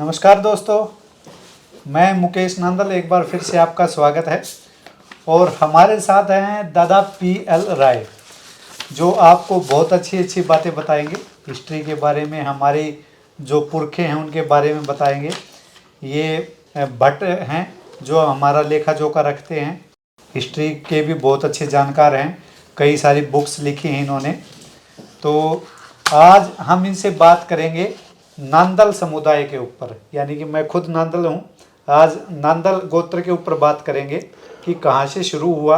नमस्कार दोस्तों, मैं मुकेश नंदल एक बार फिर से आपका स्वागत है। और हमारे साथ हैं दादा पी.एल. राय, जो आपको बहुत अच्छी अच्छी बातें बताएंगे। हिस्ट्री के बारे में, हमारी जो पुरखे हैं उनके बारे में बताएंगे। ये भट्ट हैं जो हमारा लेखा जोखा रखते हैं। हिस्ट्री के भी बहुत अच्छे जानकार हैं, कई सारी बुक्स लिखी हैं इन्होंने। तो आज हम इनसे बात करेंगे नांदल समुदाय के ऊपर, यानी कि मैं खुद नांदल हूँ। आज नांदल गोत्र के ऊपर बात करेंगे कि कहाँ से शुरू हुआ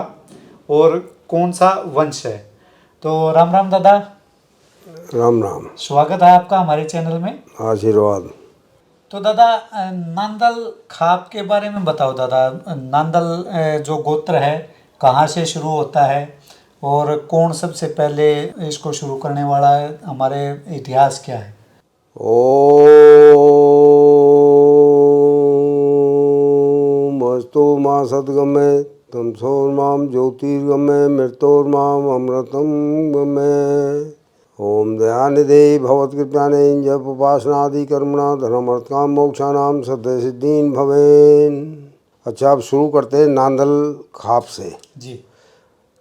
और कौन सा वंश है। तो राम राम दादा। राम राम। स्वागत है आपका हमारे चैनल में। आशीर्वाद। तो दादा, नांदल खाप के बारे में बताओ दादा। नांदल जो गोत्र है कहाँ से शुरू होता है और कौन सबसे पहले इसको शुरू करने वाला है, हमारे इतिहास क्या है? ओम अस्तु मां सद्गमे तमसोर्मां ज्योतिर्गमे मृत्योर्मां अमृतं गमे। ओम दयानिधे भवत्कृपाणे जप उपासनादि कर्मणा धर्मर्थकाम मोक्षाणाम सद्य सिद्धीन भवेन। अच्छा, अब शुरू करते हैं नांदल खाप से जी।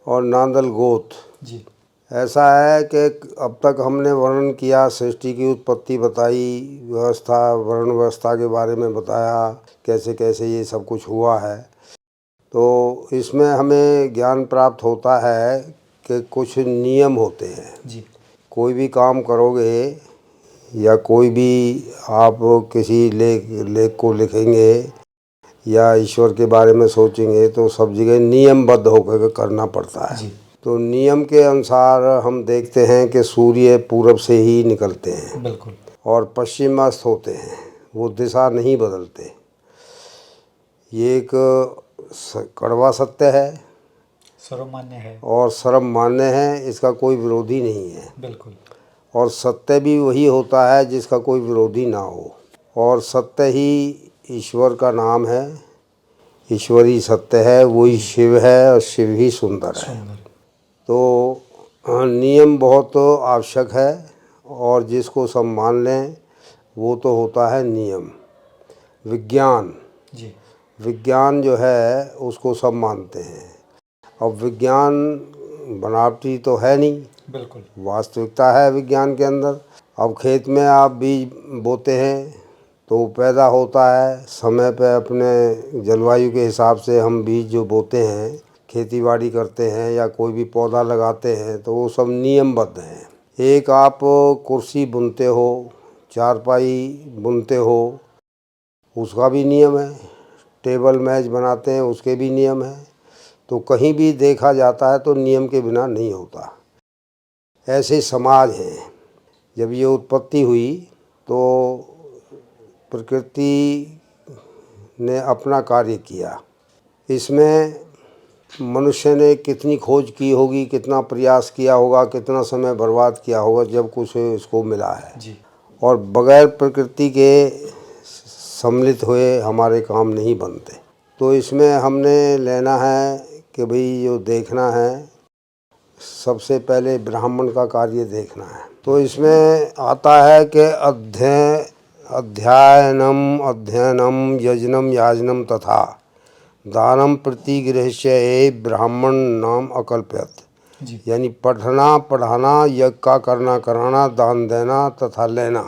और नांदल गोत। जी। ऐसा है कि अब तक हमने वर्णन किया, सृष्टि की उत्पत्ति बताई, व्यवस्था, वर्ण व्यवस्था के बारे में बताया, कैसे कैसे ये सब कुछ हुआ है। तो इसमें हमें ज्ञान प्राप्त होता है कि कुछ नियम होते हैं। जी। कोई भी काम करोगे या कोई भी आप किसी लेख को लिखेंगे या ईश्वर के बारे में सोचेंगे तो सब जगह नियमबद्ध होकर करना पड़ता है। जी। तो नियम के अनुसार हम देखते हैं कि सूर्य पूरब से ही निकलते हैं। बिल्कुल। और पश्चिमास्त होते हैं, वो दिशा नहीं बदलते। ये एक कड़वा सत्य है, सर्वमान्य है और सर्वमान्य है, इसका कोई विरोधी नहीं है। बिल्कुल। और सत्य भी वही होता है जिसका कोई विरोधी ना हो। और सत्य ही ईश्वर का नाम है, ईश्वर ही सत्य है, वही शिव है और शिव ही सुंदर है। तो नियम बहुत आवश्यक है, और जिसको सब मान लें वो तो होता है नियम। विज्ञान जी। विज्ञान जो है उसको सब मानते हैं। अब विज्ञान बनावटी तो है नहीं, बिल्कुल वास्तविकता है विज्ञान के अंदर। अब खेत में आप बीज बोते हैं तो पैदा होता है समय पे, अपने जलवायु के हिसाब से हम बीज जो बोते हैं, खेती बाड़ी करते हैं या कोई भी पौधा लगाते हैं, तो वो सब नियमबद्ध हैं। एक आप कुर्सी बुनते हो, चारपाई बुनते हो, उसका भी नियम है। टेबल मेज बनाते हैं, उसके भी नियम है। तो कहीं भी देखा जाता है तो नियम के बिना नहीं होता। ऐसे समाज हैं। जब ये उत्पत्ति हुई तो प्रकृति ने अपना कार्य किया। इसमें मनुष्य ने कितनी खोज की होगी, कितना प्रयास किया होगा, कितना समय बर्बाद किया होगा जब कुछ इसको मिला है। जी। और बगैर प्रकृति के सम्मिलित हुए हमारे काम नहीं बनते। तो इसमें हमने लेना है कि भाई जो देखना है, सबसे पहले ब्राह्मण का कार्य देखना है। तो इसमें आता है कि अध्ययनम यजनम याजनम तथा दानम प्रतिगृह्य ब्राह्मण नाम अकल्प्यत। यानी पढ़ना पढ़ाना, यज्ञ का करना कराना, दान देना तथा लेना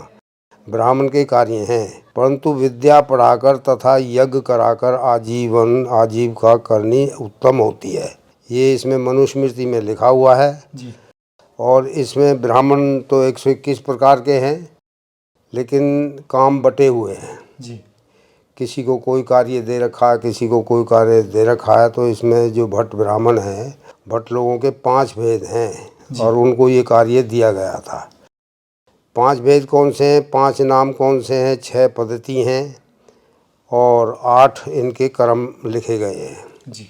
ब्राह्मण के कार्य हैं। परंतु विद्या पढ़ाकर तथा यज्ञ कराकर आजीविका करनी उत्तम होती है। ये इसमें मनुस्मृति में लिखा हुआ है जी। और इसमें ब्राह्मण तो 121 प्रकार के हैं, लेकिन काम बटे हुए हैं जी। किसी को कोई कार्य दे रखा है, किसी को कोई कार्य दे रखा है। तो इसमें जो भट्ट ब्राह्मण हैं, भट्ट लोगों के 5 भेद हैं और उनको ये कार्य दिया गया था। 5 भेद कौन से हैं, 5 नाम कौन से हैं, 6 पद्धति हैं और 8 इनके कर्म लिखे गए हैं। जी।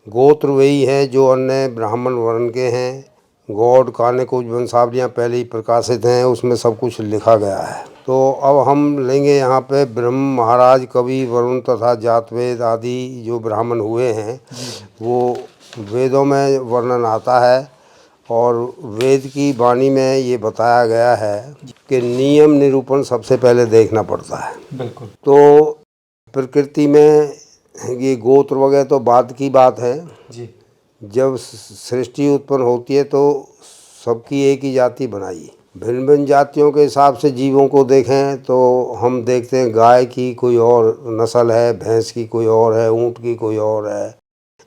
गोत्र वही है जो अन्य ब्राह्मण वर्ण के हैं। गौड़ काने कुछ वंशावलियाँ पहले ही प्रकाशित हैं, उसमें सब कुछ लिखा गया है। तो अब हम लेंगे यहाँ पे ब्रह्म, महाराज, कवि, वरुण तथा जातवेद आदि जो ब्राह्मण हुए हैं, वो वेदों में वर्णन आता है। और वेद की वाणी में ये बताया गया है कि नियम निरूपण सबसे पहले देखना पड़ता है। बिल्कुल। तो प्रकृति में ये गोत्र वगैरह तो बाद की बात है। जी। जब सृष्टि उत्पन्न होती है तो सबकी एक ही जाति बनाई। भिन्न भिन्न जातियों के हिसाब से जीवों को देखें तो हम देखते हैं गाय की कोई और नस्ल है, भैंस की कोई और है, ऊँट की कोई और है,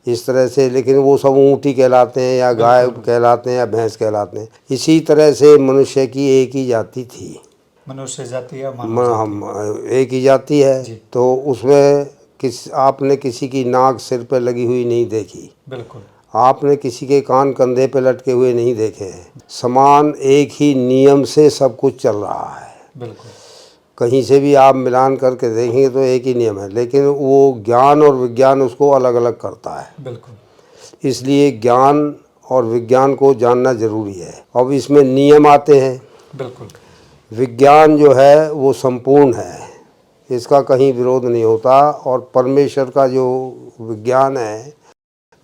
इस तरह से। लेकिन वो सब ऊँट ही कहलाते हैं या गाय कहलाते हैं या भैंस कहलाते हैं। इसी तरह से मनुष्य की एक ही जाति थी, मनुष्य जाति या मानव जाति। हम एक ही जाति है। तो उसमें आपने किसी की नाक सिर पे लगी हुई नहीं देखी, बिल्कुल। आपने किसी के कान कंधे पे लटके हुए नहीं देखे हैं। समान एक ही नियम से सब कुछ चल रहा है। बिल्कुल। कहीं से भी आप मिलान करके देखेंगे तो एक ही नियम है, लेकिन वो ज्ञान और विज्ञान उसको अलग अलग करता है। बिल्कुल। इसलिए ज्ञान और विज्ञान को जानना जरूरी है। अब इसमें नियम आते हैं। बिल्कुल। विज्ञान जो है वो संपूर्ण है, इसका कहीं विरोध नहीं होता। और परमेश्वर का जो विज्ञान है,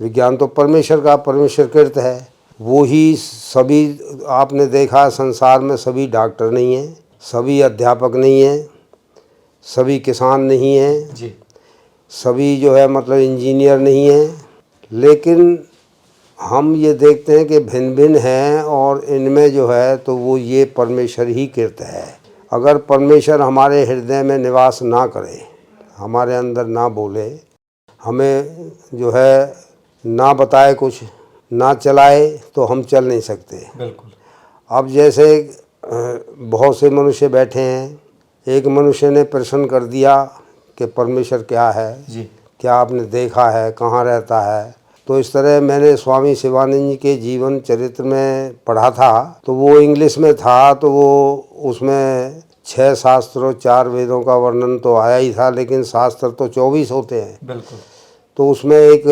विज्ञान तो परमेश्वर का, परमेश्वर कृत है। वो ही सभी, आपने देखा संसार में सभी डॉक्टर नहीं हैं, सभी अध्यापक नहीं हैं, सभी किसान नहीं हैं जी। सभी जो है मतलब इंजीनियर नहीं हैं। लेकिन हम ये देखते हैं कि भिन्न भिन्न हैं और इनमें जो है तो वो ये परमेश्वर ही कृत है। अगर परमेश्वर हमारे हृदय में निवास ना करे, हमारे अंदर ना बोले, हमें जो है ना बताए, कुछ ना चलाए, तो हम चल नहीं सकते। बिल्कुल। अब जैसे बहुत से मनुष्य बैठे हैं, एक मनुष्य ने प्रश्न कर दिया कि परमेश्वर क्या है जी। क्या आपने देखा है, कहाँ रहता है। तो इस तरह मैंने स्वामी शिवानंद जी के जीवन चरित्र में पढ़ा था, तो वो इंग्लिश में था, तो वो उसमें 6 शास्त्रों 4 वेदों का वर्णन तो आया ही था, लेकिन शास्त्र तो 24 होते हैं। बिल्कुल। तो उसमें एक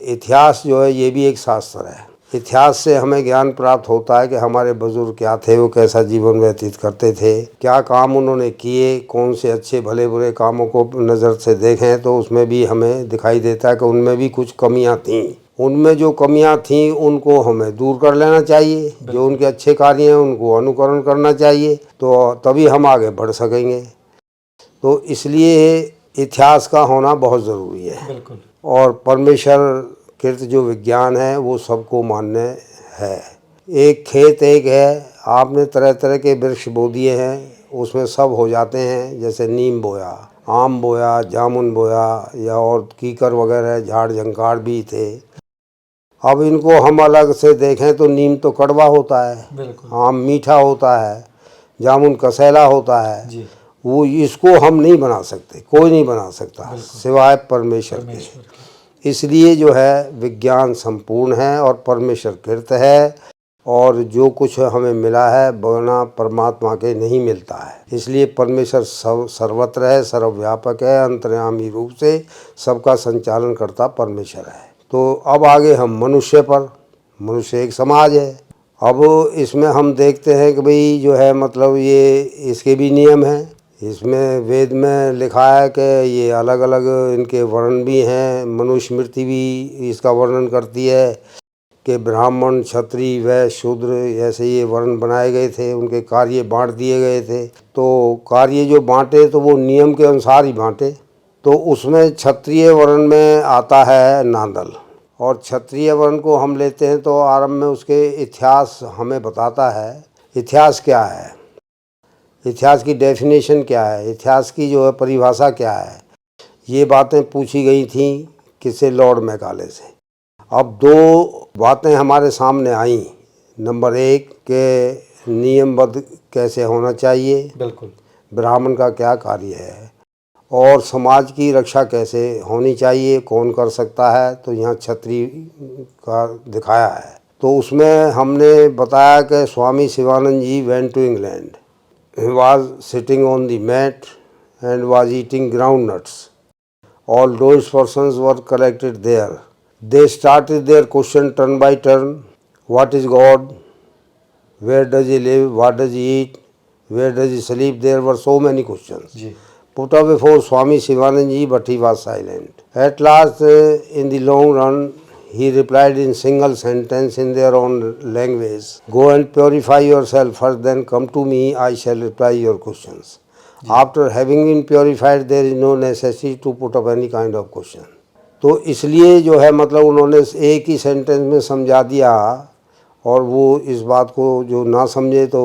इतिहास जो है ये भी एक शास्त्र है। इतिहास से हमें ज्ञान प्राप्त होता है कि हमारे बुजुर्ग क्या थे, वो कैसा जीवन व्यतीत करते थे, क्या काम उन्होंने किए, कौन से अच्छे भले बुरे कामों को नज़र से देखें तो उसमें भी हमें दिखाई देता है कि उनमें भी कुछ कमियां थीं। उनमें जो कमियां थीं उनको हमें दूर कर लेना चाहिए, जो उनके अच्छे कार्य हैं उनको अनुकरण करना चाहिए, तो तभी हम आगे बढ़ सकेंगे। तो इसलिए इतिहास का होना बहुत ज़रूरी है। बिल्कुल। और परमेश्वर कृत जो विज्ञान है वो सबको मान्य है। एक खेत एक है, आपने तरह तरह के वृक्ष बो दिए हैं, उसमें सब हो जाते हैं। जैसे नीम बोया, आम बोया, जामुन बोया, या और कीकर वगैरह झाड़ झंकार भी थे। अब इनको हम अलग से देखें तो नीम तो कड़वा होता है, बिल्कुल। आम मीठा होता है, जामुन कसैला होता है। जी। वो इसको हम नहीं बना सकते, कोई नहीं बना सकता सिवाय परमेश्वर के। इसलिए जो है विज्ञान संपूर्ण है और परमेश्वर कृत है, और जो कुछ हमें मिला है बिना परमात्मा के नहीं मिलता है। इसलिए परमेश्वर सर्वत्र है, सर्वव्यापक है, अंतर्यामी रूप से सबका संचालन करता परमेश्वर है। तो अब आगे हम मनुष्य पर। मनुष्य एक समाज है। अब इसमें हम देखते हैं कि भाई जो है मतलब ये इसके भी नियम हैं। इसमें वेद में लिखा है कि ये अलग अलग इनके वर्ण भी हैं। मनुस्मृति भी इसका वर्णन करती है कि ब्राह्मण, क्षत्रिय, वैश्य, शूद्र ऐसे ये वर्ण बनाए गए थे, उनके कार्य बांट दिए गए थे। तो कार्य जो बांटे तो वो नियम के अनुसार ही बांटे। तो उसमें क्षत्रिय वर्ण में आता है नांदल, और क्षत्रिय वर्ण को हम लेते हैं तो आरंभ में उसके इतिहास हमें बताता है। इतिहास क्या है, इतिहास की डेफिनेशन क्या है, इतिहास की जो है परिभाषा क्या है, ये बातें पूछी गई थी किससे, लॉर्ड मैकाले से। अब 2 बातें हमारे सामने आई। नंबर 1 के नियमबद्ध कैसे होना चाहिए, बिल्कुल। ब्राह्मण का क्या कार्य है, और समाज की रक्षा कैसे होनी चाहिए, कौन कर सकता है, तो यहाँ क्षत्रिय का दिखाया है। तो उसमें हमने बताया कि Swami Shivanand ji went to England, he was sitting on the mat and was eating groundnuts. All those persons were collected there. They started their question turn by turn. What is God? Where does he live? What does he eat? Where does he sleep? There were so many questions put up before Swami Shivanand ji, but he was silent. At last, in the long run, He replied in single sentence in their own language, "Go and purify yourself first, then come to me, I shall reply your questions." After having been purified, there is no necessity to put up any kind of question. तो इसलिए जो है मतलब उन्होंने एक ही sentence में समझा दिया, और वो इस बात को जो ना समझे तो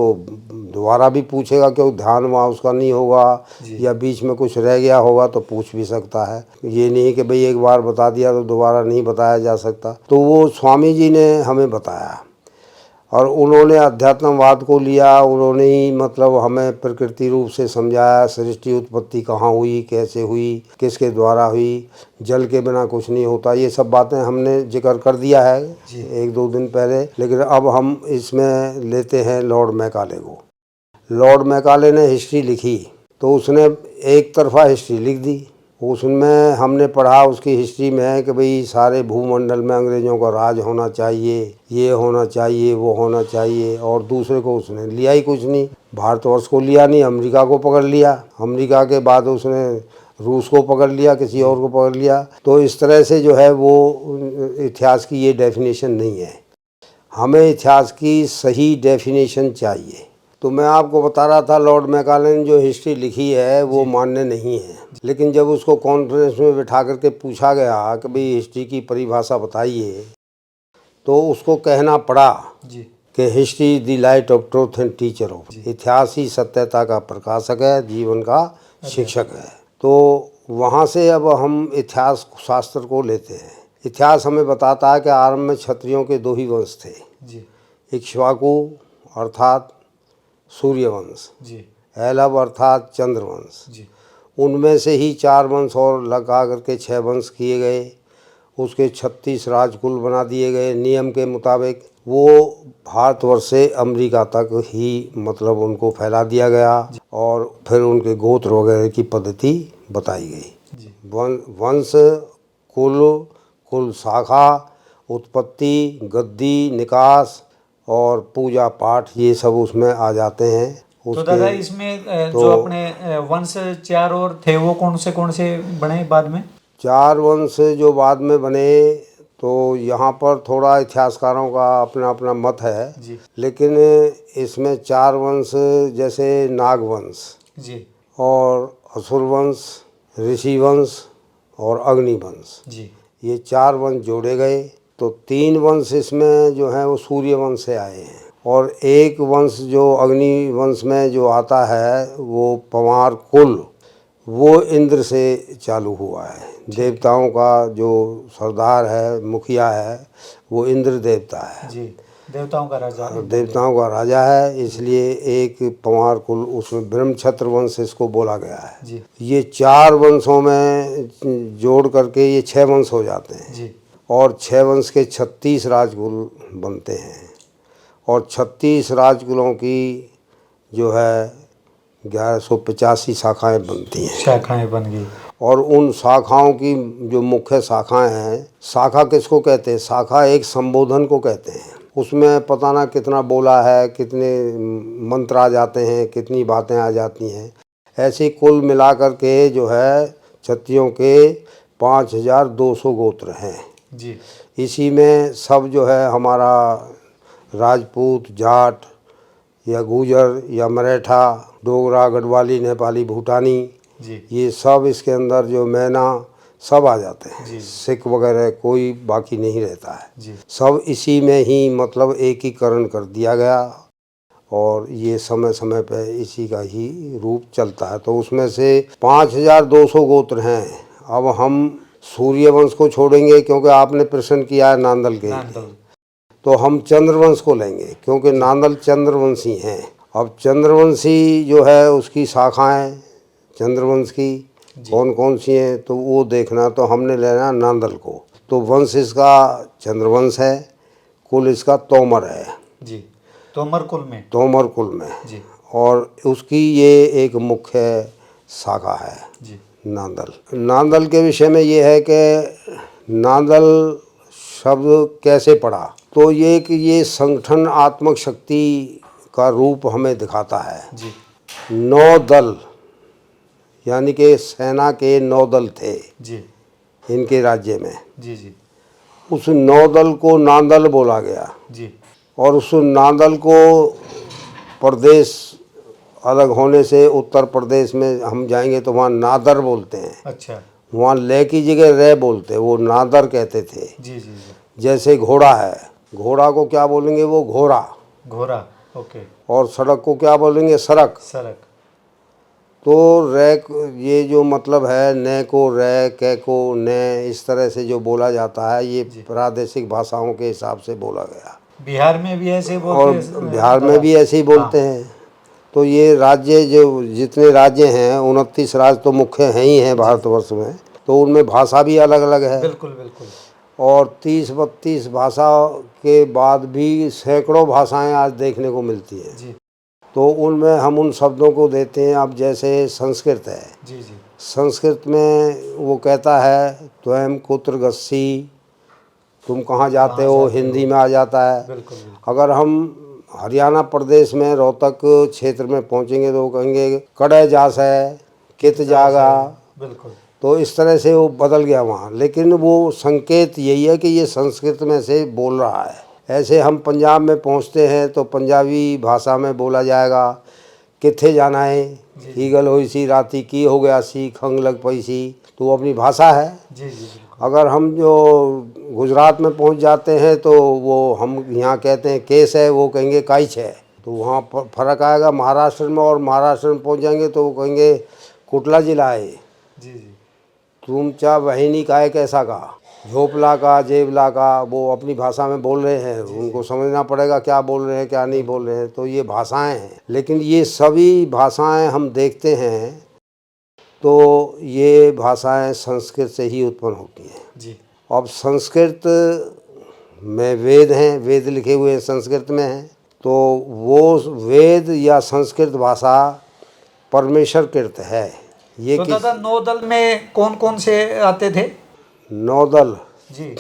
दोबारा भी पूछेगा, क्योंकि ध्यान वहाँ उसका नहीं होगा या बीच में कुछ रह गया होगा तो पूछ भी सकता है। ये नहीं कि भाई एक बार बता दिया तो दोबारा नहीं बताया जा सकता। तो वो स्वामी जी ने हमें बताया, और उन्होंने अध्यात्मवाद को लिया, उन्होंने ही मतलब हमें प्रकृति रूप से समझाया, सृष्टि उत्पत्ति कहाँ हुई, कैसे हुई, किसके द्वारा हुई, जल के बिना कुछ नहीं होता। ये सब बातें हमने जिक्र कर दिया है एक दो दिन पहले। लेकिन अब हम इसमें लेते हैं लॉर्ड मैकाले को। लॉर्ड मैकाले ने हिस्ट्री लिखी, तो उसने एक तरफा हिस्ट्री लिख दी। उसमें हमने पढ़ा उसकी हिस्ट्री में है कि भाई सारे भूमंडल में अंग्रेज़ों का राज होना चाहिए, ये होना चाहिए, वो होना चाहिए, और दूसरे को उसने लिया ही कुछ नहीं। भारतवर्ष को लिया नहीं, अमेरिका को पकड़ लिया, अमेरिका के बाद उसने रूस को पकड़ लिया, किसी और को पकड़ लिया। तो इस तरह से जो है वो इतिहास की ये डेफिनेशन नहीं है। हमें इतिहास की सही डेफिनेशन चाहिए। तो मैं आपको बता रहा था, लॉर्ड मैकाले ने जो हिस्ट्री लिखी है वो मान्य नहीं है। लेकिन जब उसको कॉन्फ्रेंस में बिठा करके पूछा गया कि भाई हिस्ट्री की परिभाषा बताइए, तो उसको कहना पड़ा कि history is the light of truth and teacher of. इतिहास ही सत्यता का प्रकाशक है, जीवन का शिक्षक है। तो वहाँ से अब हम इतिहास शास्त्र को लेते हैं। इतिहास हमें बताता है कि आरंभ में क्षत्रियों के दो ही वंश थे, इक्ष्वाकु अर्थात सूर्यवंश, ऐलव अर्थात चंद्रवंश। उनमें से ही 4 वंश और लगा करके 6 वंश किए गए। उसके 36 राजकुल बना दिए गए नियम के मुताबिक। वो भारतवर्ष से अमेरिका तक ही मतलब उनको फैला दिया गया, और फिर उनके गोत्र वगैरह की पद्धति बताई गई। वंश, कुल शाखा, उत्पत्ति, गद्दी, निकास और पूजा पाठ, ये सब उसमें आ जाते हैं। तो दादा इसमें जो अपने वंश 4 और थे वो कौन से बने बाद में? 4 वंश जो बाद में बने, तो यहाँ पर थोड़ा इतिहासकारों का अपना अपना मत है जी। लेकिन इसमें 4 वंश जैसे नागवंश जी, और असुर वंश, ऋषि वंश और अग्निवंश जी, ये 4 वंश जोड़े गए। तो 3 वंश इसमें जो है वो सूर्य वंश से आए हैं, और एक वंश जो अग्नि वंश में जो आता है वो पवार कुल, वो इंद्र से चालू हुआ है। देवताओं का जो सरदार है, मुखिया है, वो इंद्र देवता है जी, देवताओं का राजा है। इसलिए एक पवार कुल, उसमें ब्रह्मक्षत्र वंश इसको बोला गया है जी। ये 4 वंशों में जोड़ करके ये 6 वंश हो जाते हैं जी, और 6 वंश के 36 राजकुल बनते हैं, और 36 राजकुलों की जो है 1185 शाखाएं बनती हैं। शाखाएं बन गई। और उन शाखाओं की जो मुख्य शाखाएं हैं, शाखा किसको कहते हैं? शाखा एक संबोधन को कहते हैं। उसमें पता ना कितना बोला है, कितने मंत्र आ जाते हैं, कितनी बातें आ जाती हैं। ऐसे कुल मिला करके जो है क्षत्रियों के 5200 गोत्र हैं जी। इसी में सब जो है हमारा राजपूत, जाट या गुजर या मराठा, डोगरा, गढ़वाली, नेपाली, भूटानी जी, ये सब इसके अंदर जो मैना सब आ जाते हैं। सिख वगैरह कोई बाकी नहीं रहता है जी। सब इसी में ही मतलब एकीकरण कर दिया गया, और ये समय समय पे इसी का ही रूप चलता है। तो उसमें से 5200 गोत्र हैं। अब हम सूर्यवंश को छोड़ेंगे क्योंकि आपने प्रश्न किया है नांदल के, तो हम चंद्रवंश को लेंगे क्योंकि नांदल चंद्रवंशी हैं। अब चंद्रवंशी जो है उसकी शाखाएं चंद्रवंश की कौन कौन सी हैं, तो वो देखना, तो हमने लेना नांदल को। तो वंश इसका चंद्रवंश है, कुल इसका तोमर है जी, तोमर कुल में जी, और उसकी ये एक मुख्य शाखा है जी, नांदल के विषय में ये है कि नांदल शब्द कैसे पड़ा, तो ये संगठनात्मक शक्ति का रूप हमें दिखाता है जी। 9 दल, यानी कि सेना के 9 दल थे जी इनके राज्य में जी जी। उस नौदल को नांदल बोला गया जी। और उस नांदल को प्रदेश अलग होने से उत्तर प्रदेश में हम जाएंगे तो वहाँ नादर बोलते हैं। अच्छा। वहाँ ले की जगह रे बोलते हैं, वो नादर कहते थे। जी जी जी। जैसे घोड़ा है, घोड़ा को क्या बोलेंगे, वो घोड़ा। घोड़ा। ओके। और सड़क को क्या बोलेंगे, सड़क। सड़क। तो ये जो मतलब है, ने को रे, के को ने, इस तरह से जो बोला जाता है, ये प्रादेशिक भाषाओं के हिसाब से बोला गया। बिहार में भी ऐसे और बोलते हैं बिहार में दादा? भी ऐसे ही बोलते हैं। तो ये राज्य जो जितने राज्य हैं, 29 राज्य तो मुख्य हैं ही हैं भारतवर्ष में, तो उनमें भाषा भी अलग अलग है। बिल्कुल बिल्कुल। और 30-32 भाषा के बाद भी सैकड़ों भाषाएं आज देखने को मिलती हैं। जी तो उनमें हम उन शब्दों को देते हैं। अब जैसे संस्कृत है, जी जी। संस्कृत में वो कहता है त्वयं कुत्र गच्छसि, तुम कहाँ जाते हो, हिंदी में आ जाता है। बिल्कुल बिल्कुल। अगर हम हरियाणा प्रदेश में रोहतक क्षेत्र में पहुंचेंगे तो वो कहेंगे कड़े जास है, कित जागा। बिल्कुल। तो इस तरह से वो बदल गया वहाँ, लेकिन वो संकेत यही है कि ये संस्कृत में से बोल रहा है। ऐसे हम पंजाब में पहुँचते हैं तो पंजाबी भाषा में बोला जाएगा कित्थे जाना है, ईगल होई सी राती की हो गया सी, खंग लग पई सी। तो वो अपनी भाषा है। जी जी बिल्कुल। अगर हम जो गुजरात में पहुंच जाते हैं तो वो हम यहाँ कहते हैं केस है, वो कहेंगे काइच है। तो वहाँ फ़र्क आएगा महाराष्ट्र में। और महाराष्ट्र में पहुंच जाएंगे तो वो कहेंगे कुटला जिला है। जी जी। तुमचा वहीनी का है कैसा का, झोपला का, जेबला का, वो अपनी भाषा में बोल रहे हैं। उनको समझना पड़ेगा क्या बोल रहे हैं क्या नहीं बोल रहे हैं। तो ये भाषाएं हैं, लेकिन ये सभी भाषाएं हम देखते हैं तो ये भाषाएं संस्कृत से ही उत्पन्न होती हैं। जी। अब संस्कृत में वेद हैं, वेद लिखे हुए हैं संस्कृत में हैं। तो वो वेद या संस्कृत भाषा परमेश्वर कृत है। ये तो दादा नौदल में कौन कौन से आते थे? नौदल, जी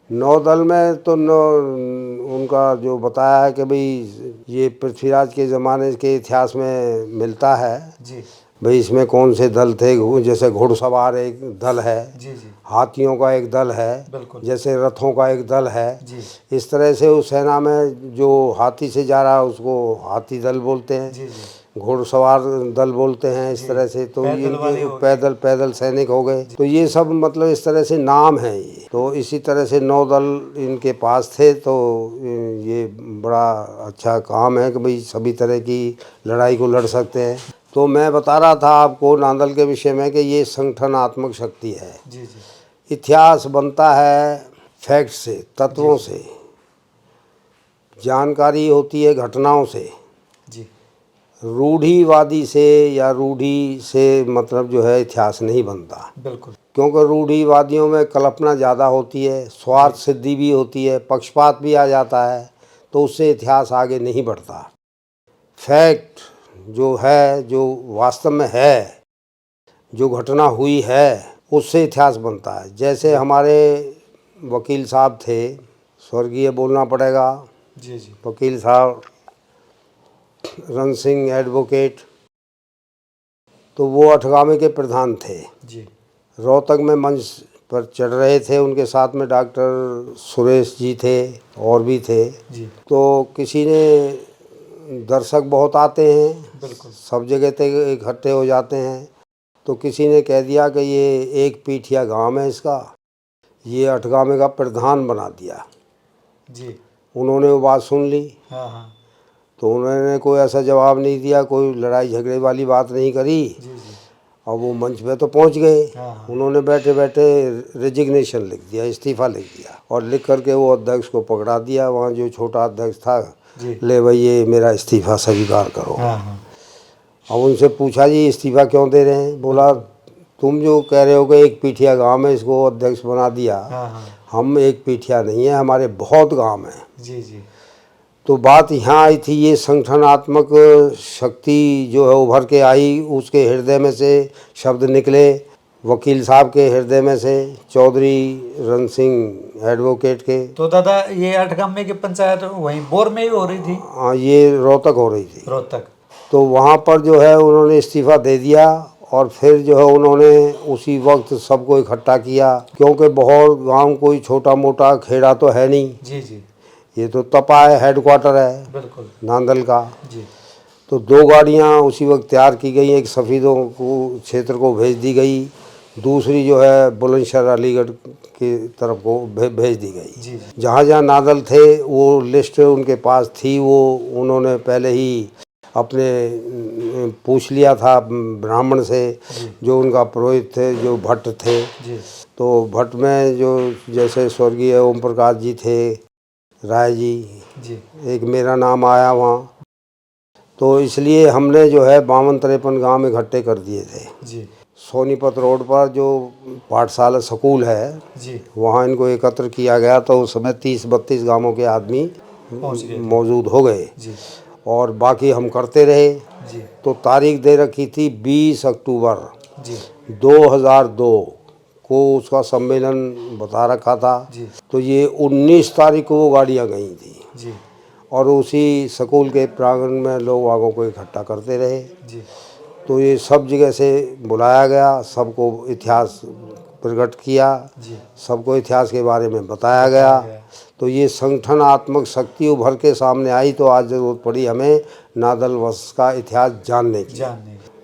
नौदल में तो उनका जो बताया है कि भाई ये पृथ्वीराज के ज़माने के इतिहास में मिलता है। जी भाई इसमें कौन से दल थे, जैसे घुड़सवार एक दल है, जी जी। हाथियों का एक दल है, बिल्कुल। जैसे रथों का एक दल है। जी इस तरह से उस सेना में जो हाथी से जा रहा है उसको हाथी दल बोलते हैं, जी जी। घुड़सवार दल बोलते हैं। इस तरह से तो पैदल वाले ये हो गए। पैदल सैनिक हो गए। तो ये सब मतलब इस तरह से नाम है ये। तो इसी तरह से 9 दल इनके पास थे। तो ये बड़ा अच्छा काम है कि भाई सभी तरह की लड़ाई को लड़ सकते हैं। तो मैं बता रहा था आपको नांदल के विषय में कि ये संगठनात्मक शक्ति है। जी जी। इतिहास बनता है फैक्ट से, तत्वों से, जानकारी होती है घटनाओं से। जी रूढ़िवादी से या रूढ़ी से मतलब जो है इतिहास नहीं बनता। बिल्कुल। क्योंकि रूढ़िवादियों में कल्पना ज़्यादा होती है, स्वार्थ सिद्धि भी होती है, पक्षपात भी आ जाता है। तो उससे इतिहास आगे नहीं बढ़ता। फैक्ट जो है, जो वास्तव में है, जो घटना हुई है, उससे इतिहास बनता है। जैसे हमारे वकील साहब थे, स्वर्गीय बोलना पड़ेगा, जी जी। वकील साहब रण सिंह एडवोकेट। तो वो अठगामे के प्रधान थे। जी रोहतक में मंच पर चढ़ रहे थे, उनके साथ में डॉक्टर सुरेश जी थे और भी थे। जी तो किसी ने, दर्शक बहुत आते हैं, बिल्कुल। सब जगह पे इकट्ठे हो जाते हैं। तो किसी ने कह दिया कि ये एक पीठिया गांव है इसका, ये अठगामे का प्रधान बना दिया। जी। उन्होंने वो बात सुन ली। हाँ हाँ। तो उन्होंने कोई ऐसा जवाब नहीं दिया, कोई लड़ाई झगड़े वाली बात नहीं करी। जी जी। और वो मंच पे तो पहुंच गए। हाँ हाँ। उन्होंने बैठे बैठे रेजिग्नेशन लिख दिया, इस्तीफ़ा लिख दिया। और लिख करके वो अध्यक्ष को पकड़ा दिया। वहाँ जो छोटा अध्यक्ष था, जी। ले भाई ये मेरा इस्तीफ़ा स्वीकार करो। हाँ हाँ। अब उनसे पूछा जी इस्तीफ़ा क्यों दे रहे हैं? बोला तुम जो कह रहे हो कि एक पीठिया गांव में इसको अध्यक्ष बना दिया, हाँ हाँ। हम एक पीठिया नहीं है, हमारे बहुत गांव हैं। जी जी। तो बात यहाँ आई थी, ये संगठनात्मक शक्ति जो है उभर के आई। उसके हृदय में से शब्द निकले, वकील साहब के हृदय में से, चौधरी रण सिंह एडवोकेट के। तो दादा ये अठगामे की पंचायत वहीं बोर में ही हो रही थी? ये रोहतक हो रही थी। रोहतक। तो वहाँ पर जो है उन्होंने इस्तीफ़ा दे दिया और फिर जो है उन्होंने उसी वक्त सबको इकट्ठा किया, क्योंकि बहुत गांव कोई छोटा मोटा खेड़ा तो है नहीं। जी जी। ये तो तपा है, हेडक्वार्टर है बिल्कुल। नांदल का। जी तो 2 गाड़ियां उसी वक्त तैयार की गई, एक सफ़ीदों को क्षेत्र को भेज दी गई, दूसरी जो है बुलंदशहर अलीगढ़ की तरफ को भेज दी गई। जी जी। जहाँ जहाँ नादल थे वो लिस्ट उनके पास थी, वो उन्होंने पहले ही अपने पूछ लिया था ब्राह्मण से, जी जो उनका पुरोहित थे, जो भट्ट थे। जी तो भट्ट में जो जैसे स्वर्गीय ओम प्रकाश जी थे, राय जी, जी एक मेरा नाम आया वहाँ। तो इसलिए हमने जो है 52-53 गांव इकट्ठे कर दिए थे। जी सोनीपत रोड पर जो पाठशाला स्कूल है, जी। वहाँ इनको एकत्र किया गया। तो उस समय 30-32 गांवों के आदमी पहुँच गए थे। मौजूद हो गए जी और बाकी हम करते रहे। जी तो तारीख दे रखी थी 20 अक्टूबर जी 2002 को उसका सम्मेलन बता रखा था। जी तो ये 19 तारीख को वो गाड़ियाँ गई थी जी और उसी स्कूल के प्रांगण में लोग वागों को इकट्ठा करते रहे। जी तो ये सब जगह से बुलाया गया, सबको इतिहास प्रकट किया, जी। सबको इतिहास के बारे में बताया गया। तो ये संगठनात्मक शक्ति उभर के सामने आई। तो आज ज़रूरत पड़ी हमें नादल वंश का इतिहास जानने की।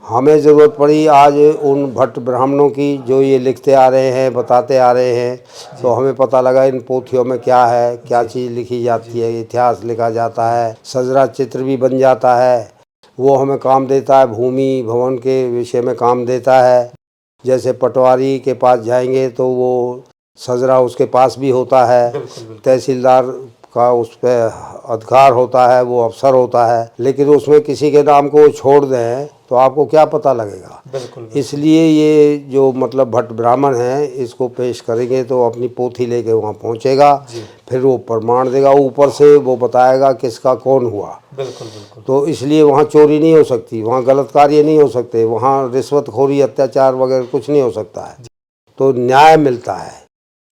हमें ज़रूरत पड़ी आज उन भट्ट ब्राह्मणों की, जो ये लिखते आ रहे हैं, बताते आ रहे हैं। तो हमें पता लगा इन पोथियों में क्या है, क्या चीज़ लिखी जाती है, इतिहास लिखा जाता है, सजरा चित्र भी बन जाता है। वो हमें काम देता है, भूमि भवन के विषय में काम देता है। जैसे पटवारी के पास जाएंगे तो वो सजरा उसके पास भी होता है, तहसीलदार का उस पर अधिकार होता है, वो अफसर होता है। लेकिन उसमें किसी के नाम को छोड़ दें तो आपको क्या पता लगेगा। इसलिए ये जो मतलब भट्ट ब्राह्मण है, इसको पेश करेंगे तो अपनी पोथी लेके वहाँ पहुँचेगा, फिर वो प्रमाण देगा, ऊपर से वो बताएगा किसका कौन हुआ। बिल्कुल। तो इसलिए वहाँ चोरी नहीं हो सकती, वहाँ गलत कार्य नहीं हो सकते, वहाँ रिश्वतखोरी अत्याचार वगैरह कुछ नहीं हो सकता है। तो न्याय मिलता है।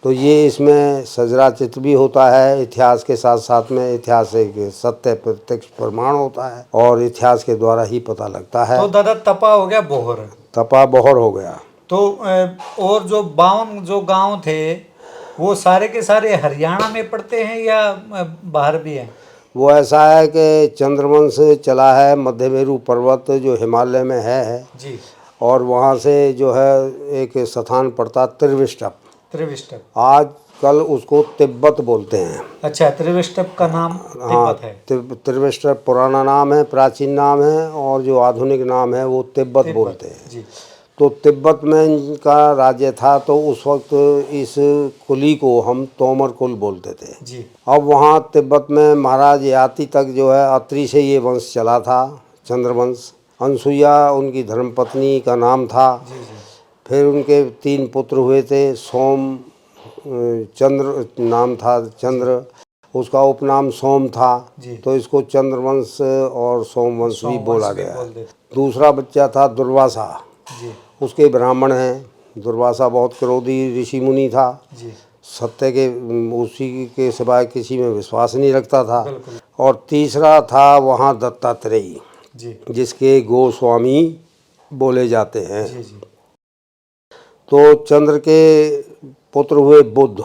तो ये इसमें सजरा चित्र भी होता है, इतिहास के साथ साथ में इतिहास एक सत्य प्रत्यक्ष प्रमाण होता है और इतिहास के द्वारा ही पता लगता है। तो दादा तपा हो गया, बोहर तपा बोहर हो गया। तो और जो 52 जो गांव थे वो सारे के सारे हरियाणा में पड़ते हैं या बाहर भी हैं? वो ऐसा है कि चंद्रवंश चला है, मध्य मेरू पर्वत जो हिमालय में है जी, और वहाँ से जो है एक स्थान पड़ता त्रिविष्टप। आज कल उसको तिब्बत बोलते हैं। अच्छा, त्रिविष्टप का नाम तिब्बत है। त्रिविष्टप पुराना नाम है, प्राचीन नाम है, और जो आधुनिक नाम है वो तिब्बत बोलते हैं जी। तो तिब्बत में इनका राज्य था। तो उस वक्त इस कुली को हम तोमर कुल बोलते थे जी। अब वहाँ तिब्बत में महाराज याति तक जो है अत्रि से ये वंश चला था, चंद्रवंश। अनसुईया उनकी धर्मपत्नी का नाम था। जी। फिर उनके 3 पुत्र हुए थे। सोम चंद्र नाम था, चंद्र, उसका उपनाम सोम था। तो इसको चंद्रवंश और सोमवंश भी बोला गया। दूसरा बच्चा था दुर्वासा, उसके ब्राह्मण हैं। दुर्वासा बहुत क्रोधी ऋषि मुनि था, सत्य के उसी के सिवाय किसी में विश्वास नहीं रखता था। और तीसरा था वहाँ दत्तात्रेय, जिसके गोस्वामी बोले जाते हैं। तो चंद्र के पुत्र हुए बुद्ध।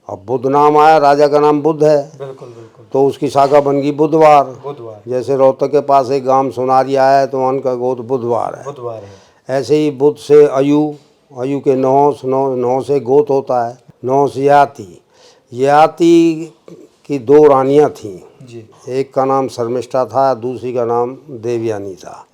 अब बुद्ध नाम आया, राजा का नाम बुद्ध है। तो उसकी शाखा बन गई बुधवार। जैसे रोहतक के पास एक गांव सोनारिया है तो वहाँ का गोत्र बुधवार है। ऐसे ही बुद्ध से अयु के नौ से गोत होता है। नौ से याति की 2 रानियाँ थीं। एक का नाम शर्मिष्ठा था, दूसरी का नाम देवयानी था।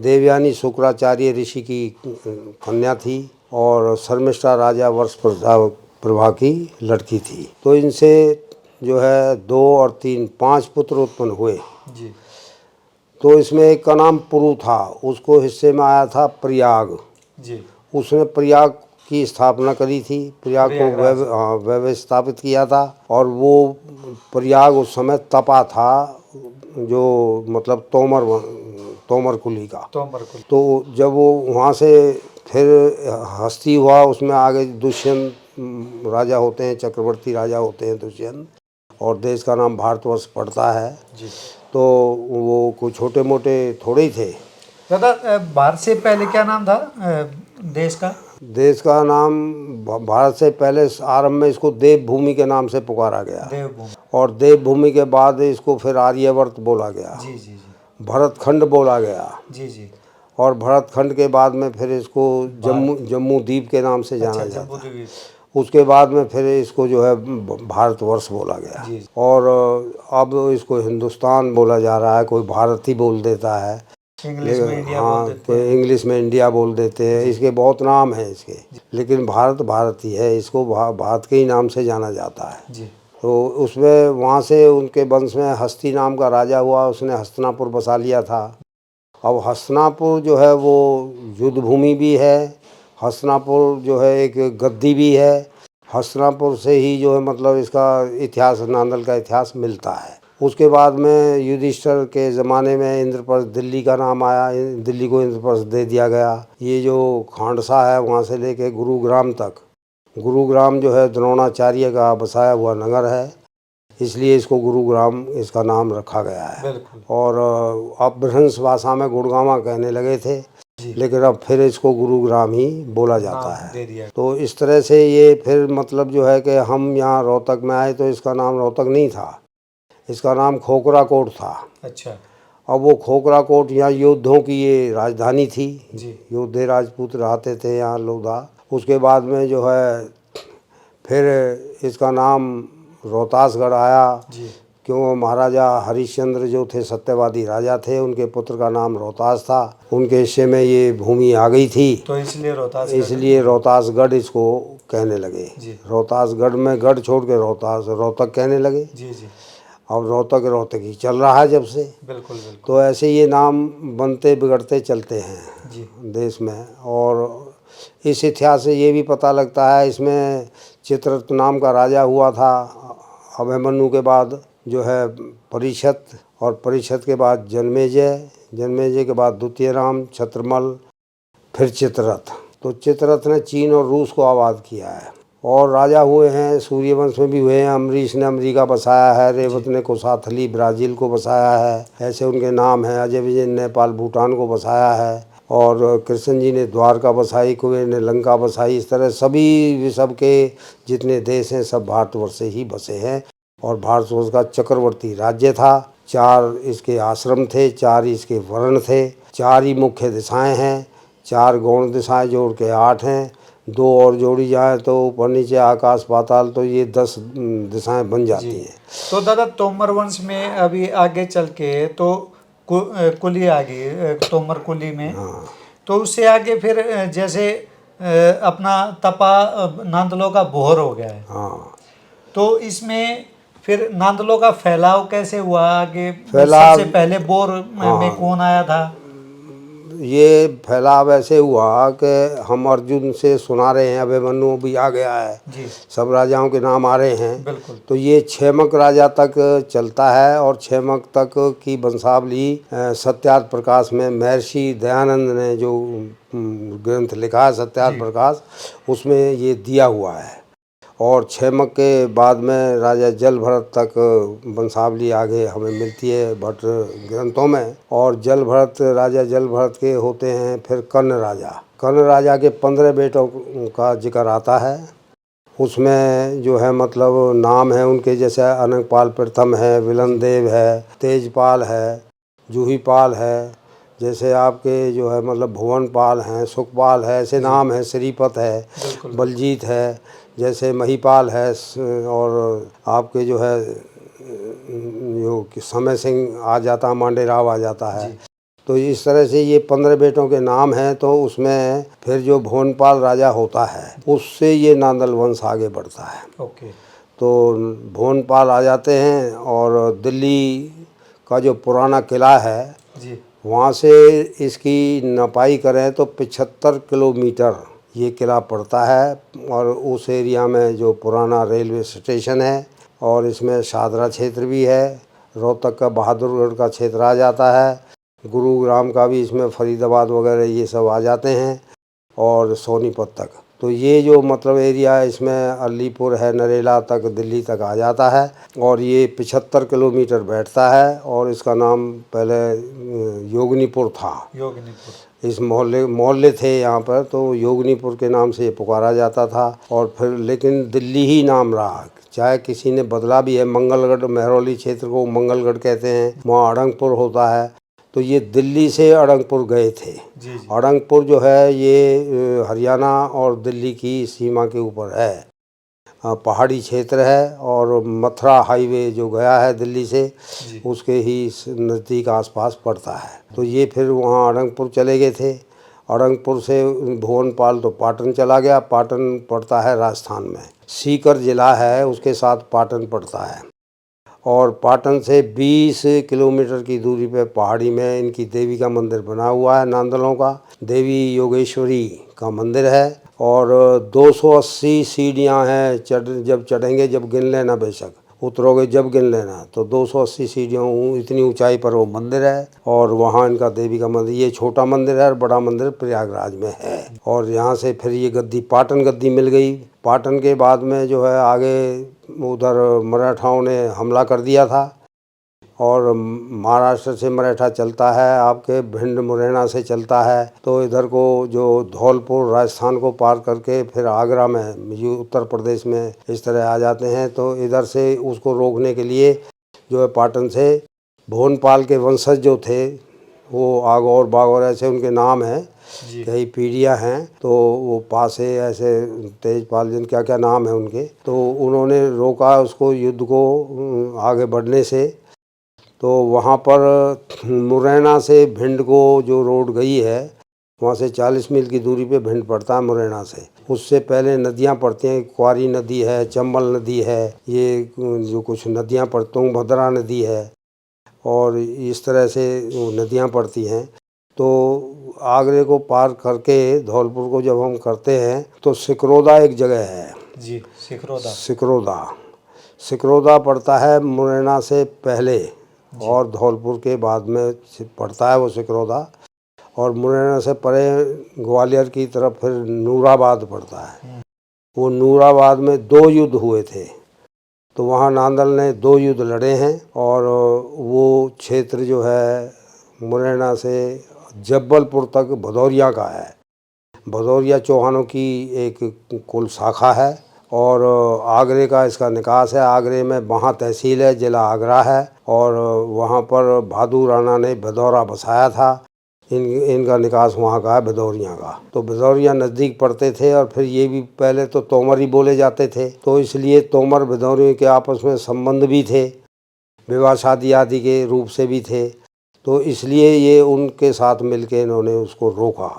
देवयानी शुक्राचार्य ऋषि की कन्या थी और शर्मिष्ठा राजा वर्ष प्रभा की लड़की थी। तो इनसे जो है 2 और 3 5 पुत्र उत्पन्न हुए। तो इसमें एक का नाम पुरु था, उसको हिस्से में आया था प्रयाग। उसने प्रयाग की स्थापना करी थी, प्रयाग को व्यवस्थापित किया था। और वो प्रयाग उस समय तपा था, जो मतलब तोमर कुली का। तो जब वो वहाँ से फिर हस्ती हुआ, उसमें आगे दुष्यंत राजा होते हैं, चक्रवर्ती राजा होते हैं दुष्यंत, और देश का नाम भारतवर्ष पड़ता है। तो वो कोई छोटे मोटे थोड़े ही थे। दादा भारत से पहले क्या नाम था देश का? देश का नाम भारत से पहले आरंभ में इसको देवभूमि के नाम से पुकारा गया, देवभूमि। और देवभूमि के बाद इसको फिर आर्यवर्त बोला गया, जी जी जी भरतखंड बोला गया, जी जी। और भरतखंड के बाद में फिर इसको जम्मू द्वीप के नाम से जाना अच्छा, जाता जम्मू है। द्वीप। उसके बाद में फिर इसको जो है भारतवर्ष बोला गया, जी। और अब इसको हिंदुस्तान बोला जा रहा है, कोई भारत ही बोल देता है, इंग्लिश में इंडिया बोल हाँ देते कोई हैं। इंग्लिश में इंडिया बोल देते हैं, इसके बहुत नाम हैं इसके, लेकिन भारत भारत ही है, इसको भारत के ही नाम से जाना जाता है। जी तो उसमें वहाँ से उनके वंश में हस्ती नाम का राजा हुआ, उसने हस्तिनापुर बसा लिया था। अब हस्तिनापुर जो है वो युद्ध भूमि भी है, हस्तिनापुर जो है एक गद्दी भी है, हस्तिनापुर से ही जो है मतलब इसका इतिहास, नांदल का इतिहास मिलता है। उसके बाद में युधिष्ठिर के ज़माने में इंद्रप्रस्थ, दिल्ली का नाम आया, दिल्ली को इंद्रप्रस्थ दे दिया गया। ये जो खांडसा है वहाँ से लेके गुरुग्राम तक, गुरुग्राम जो है द्रोणाचार्य का बसाया हुआ नगर है, इसलिए इसको गुरुग्राम इसका नाम रखा गया है। बिल्कुल। और अपभ्रंश भाषा में गुड़गामा कहने लगे थे, जी। लेकिन अब फिर इसको गुरुग्राम ही बोला जाता नाम दे है। दिया। तो इस तरह से ये फिर मतलब जो है कि हम यहाँ रोहतक में आए तो इसका नाम रोहतक नहीं था, इसका नाम खोखरा कोट था। अच्छा। अब वो खोखरा कोट यहाँ योद्धों की ये राजधानी थी, जी। योद्धे राजपूत रहते थे यहाँ लोधा। उसके बाद में जो है फिर इसका नाम रोहतासगढ़ आया, जी। क्यों महाराजा हरिश्चंद्र जो थे सत्यवादी राजा थे, उनके पुत्र का नाम रोहतास था, उनके हिस्से में ये भूमि आ गई थी, तो इसलिए रोहतास, इसलिए रोहतासगढ़ इसको कहने लगे। जी। रोहतासगढ़ में गढ़ छोड़ के रोहतक कहने लगे। जी जी। अब रोहतक ही चल रहा है जब से। बिल्कुल बिल्कुल। तो ऐसे ये नाम बनते बिगड़ते चलते हैं जी। देश में। और इस इतिहास से ये भी पता लगता है, इसमें चित्ररथ नाम का राजा हुआ था, अभिमन्यु के बाद जो है परीक्षित, और परीक्षित के बाद जन्मेजय, जन्मेजय के बाद द्वितीय राम, छत्रमल, फिर चित्ररथ। तो चित्ररथ ने चीन और रूस को आबाद किया है। और राजा हुए हैं सूर्यवंश में भी हुए हैं, अमरीश ने अमेरिका बसाया है, रेवत ने कोसाथली ब्राज़ील को बसाया है, ऐसे उनके नाम हैं। अजय विजय ने नेपाल भूटान को बसाया है, और कृष्ण जी ने द्वारका बसाई, कुबेर ने लंका बसाई। इस तरह सभी विश्व के जितने देश हैं सब भारतवर्ष से ही बसे हैं। और भारतवर्ष का चक्रवर्ती राज्य था, 4 इसके आश्रम थे, 4 इसके वर्ण थे, 4 ही मुख्य दिशाएं हैं, 4 गौण दिशाएं जोड़ के 8 हैं, 2 और जोड़ी जाए तो ऊपर नीचे आकाश पाताल, तो ये 10 दिशाएं बन जाती हैं। तो दादा तोमर वंश में अभी आगे चल के तो कुली आ गई, तोमर कुली में। हाँ। तो उससे आगे फिर जैसे अपना तपा नांदलों का बोहर हो गया है। हाँ। तो इसमें फिर नांदलों का फैलाव कैसे हुआ आगे? फैलाव, सबसे पहले बोर में कौन आया था? ये फैलाव ऐसे हुआ कि हम अर्जुन से सुना रहे हैं, अभिमन्यु भी आ गया है जी। सब राजाओं के नाम आ रहे हैं। बिल्कुल। तो ये क्षेमक राजा तक चलता है, और क्षेमक तक की वंशावली सत्यार्थ प्रकाश में महर्षि दयानंद ने जो ग्रंथ लिखा है सत्यार्थ प्रकाश, उसमें ये दिया हुआ है। और क्षेमक के बाद में राजा जल भरत तक वंशावली आगे हमें मिलती है भट्ट ग्रंथों में। और जल भरत, राजा जल भरत के होते हैं फिर कर्ण राजा। कर्ण राजा के 15 बेटों का जिक्र आता है, उसमें जो है मतलब नाम है उनके, जैसे अनंगपाल प्रथम है, विलनदेव है, तेजपाल है, जूहीपाल है, जैसे आपके जो है मतलब भुवनपाल हैं, सुखपाल है, ऐसे नाम है, श्रीपत है, बलजीत है, जैसे महीपाल है, और आपके जो है जो समय सिंह आ जाता है, मांडेराव आ जाता है। तो इस तरह से ये 15 बेटों के नाम हैं। तो उसमें फिर जो भुवनपाल राजा होता है उससे ये नांदल वंश आगे बढ़ता है। ओके। तो भुवनपाल आ जाते हैं, और दिल्ली का जो पुराना किला है जी। वहाँ से इसकी नपाई करें तो 75 किलोमीटर ये किला पड़ता है। और उस एरिया में जो पुराना रेलवे स्टेशन है, और इसमें शादरा क्षेत्र भी है, रोहतक का बहादुरगढ़ का क्षेत्र आ जाता है, गुरुग्राम का भी इसमें फरीदाबाद वगैरह ये सब आ जाते हैं, और सोनीपत तक। तो ये जो मतलब एरिया है इसमें अलीपुर है, नरेला तक, दिल्ली तक आ जाता है और ये 75 किलोमीटर बैठता है और इसका नाम पहले योगनीपुर था। योगनीपुर। इस मोहल्ले थे यहाँ पर, तो योगनीपुर के नाम से ये पुकारा जाता था और फिर लेकिन दिल्ली ही नाम रहा, चाहे किसी ने बदला भी है। मंगलगढ़, महरौली क्षेत्र को मंगलगढ़ कहते हैं, वहाँ अड़ंगपुर होता है। तो ये दिल्ली से अड़ंगपुर गए थे। अड़ंगपुर जो है ये हरियाणा और दिल्ली की सीमा के ऊपर है, पहाड़ी क्षेत्र है और मथुरा हाईवे जो गया है दिल्ली से उसके ही नज़दीक आसपास पड़ता है। तो ये फिर वहाँ अड़ंगपुर चले गए थे। अड़ंगपुर से भुवनपाल तो पाटन चला गया। पाटन पड़ता है राजस्थान में, सीकर ज़िला है उसके साथ पाटन पड़ता है। और पाटन से 20 किलोमीटर की दूरी पे पहाड़ी में इनकी देवी का मंदिर बना हुआ है, नांदलों का। देवी योगेश्वरी का मंदिर है और 280 सीढ़ियाँ हैं। जब चढ़ेंगे, जब गिन लेना, बेशक उतरोगे जब गिन लेना, तो 280 सीढ़ियों इतनी ऊंचाई पर वो मंदिर है। और वहाँ इनका देवी का मंदिर, ये छोटा मंदिर है और बड़ा मंदिर प्रयागराज में है। और यहाँ से फिर ये गद्दी, पाटन गद्दी मिल गई। पाटन के बाद में जो है आगे उधर मराठाओं ने हमला कर दिया था और महाराष्ट्र से मराठा चलता है, आपके भिंड मुरैना से चलता है, तो इधर को जो धौलपुर राजस्थान को पार करके फिर आगरा में, ये उत्तर प्रदेश में इस तरह आ जाते हैं। तो इधर से उसको रोकने के लिए जो है पाटन से भुवनपाल के वंशज जो थे, वो आगौर बागौर ऐसे उनके नाम हैं, कई पीढ़ियाँ हैं। तो वो पासे ऐसे तेजपाल जिन क्या क्या नाम है उनके, तो उन्होंने रोका उसको, युद्ध को आगे बढ़ने से। तो वहाँ पर मुरैना से भिंड को जो रोड गई है, वहाँ से 40 मील की दूरी पे भिंड पड़ता है मुरैना से। उससे पहले नदियाँ पड़ती हैं, क्वारी नदी है, चंबल नदी है, ये जो कुछ नदियाँ पड़ती, तुंगभद्रा नदी है और इस तरह से नदियाँ पड़ती हैं। तो आगरे को पार करके धौलपुर को जब हम करते हैं तो सिकरोदा एक जगह है जी, सिकरोदा पड़ता है मुरैना से पहले और धौलपुर के बाद में पड़ता है वो सिकरोदा। और मुरैना से परे ग्वालियर की तरफ फिर नूराबाद पड़ता है। वो नूराबाद में 2 युद्ध हुए थे, तो वहाँ नांदल ने 2 युद्ध लड़े हैं। और वो क्षेत्र जो है मुरैना से जब्बलपुर तक भदौरिया का है। भदौरिया चौहानों की एक कुल शाखा है और आगरे का इसका निकास है। आगरे में वहाँ तहसील है, ज़िला आगरा है और वहाँ पर भादू राणा ने भदौरा बसाया था। इनका निकास वहाँ का है, भदौरिया का। तो भदौरिया नज़दीक पड़ते थे और फिर ये भी पहले तो तोमर ही बोले जाते थे, तो इसलिए तोमर भदौरिया के आपस में संबंध भी थे, विवाह शादी आदि के रूप से भी थे। तो इसलिए ये उनके साथ मिलके इन्होंने उसको रोका,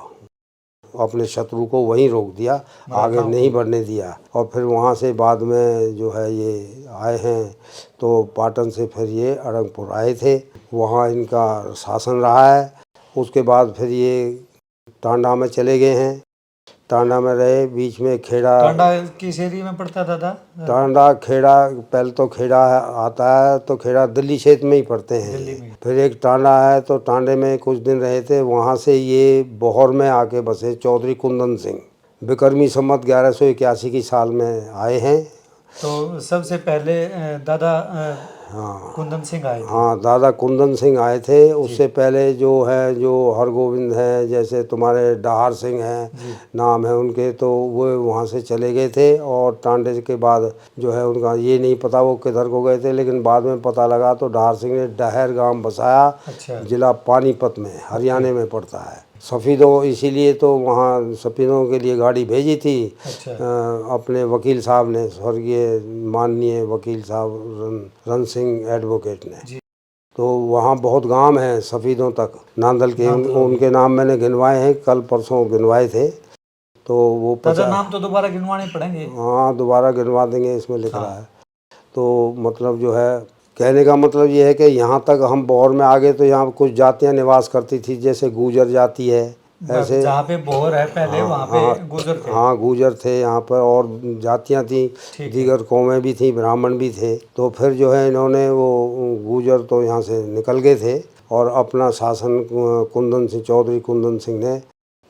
अपने शत्रु को वहीं रोक दिया, आगे नहीं बढ़ने दिया। और फिर वहाँ से बाद में जो है ये आए हैं, तो पाटन से फिर ये अड़ंगपुर आए थे, वहाँ इनका शासन रहा है। उसके बाद फिर ये टांडा में चले गए हैं, टांडा में रहे, बीच में खेड़ा। टांडा किस एरिया में पड़ता दादा? टांडा, खेड़ा, पहले तो खेड़ा आता है, तो खेड़ा दिल्ली क्षेत्र में ही पड़ते हैं। फिर एक टांडा है, तो टांडे में कुछ दिन रहे थे। वहाँ से ये बहौर में आके बसे, चौधरी कुंदन सिंह, विक्रमी संवत 1181 की साल में आए हैं। तो सबसे पहले दादा कुंदन सिंह आए थे। हाँ, दादा कुंदन सिंह आए थे। उससे पहले जो है, जो हरगोविंद हैं, जैसे तुम्हारे डाहर सिंह हैं, नाम है उनके, तो वो वहाँ से चले गए थे। और टांडे के बाद जो है उनका ये नहीं पता वो किधर को गए थे, लेकिन बाद में पता लगा तो डाहर सिंह ने डहर गांव बसाया। अच्छा। जिला पानीपत में, हरियाणा में पड़ता है। सफ़ीदों, इसीलिए तो वहाँ सफ़ीदों के लिए गाड़ी भेजी थी। अच्छा। अपने वकील साहब ने, स्वर्गीय माननीय वकील साहब रण सिंह एडवोकेट ने। तो वहाँ बहुत गांव हैं सफ़ीदों तक, नांदल के। उनके नाम मैंने गिनवाए हैं, कल परसों गिनवाए थे। तो वो नाम तो दोबारा गिनवाने पड़ेंगे। हाँ, दोबारा गिनवा देंगे, इसमें लिख रहा है। तो मतलब जो है, कहने का मतलब ये है कि यहाँ तक हम बहौर में आ गए तो यहाँ कुछ जातियाँ निवास करती थी, जैसे गुजर जाति है, ऐसे जहाँ पे बहौर है पहले, वहाँ पे गुजर थे। हाँ, गुजर थे यहाँ पर, और जातियाँ थी, दीगर कौमें भी थी, ब्राह्मण भी थे। तो फिर जो है इन्होंने वो गुजर तो यहाँ से निकल गए थे और अपना शासन कुंदन सिंह, चौधरी कुंदन सिंह ने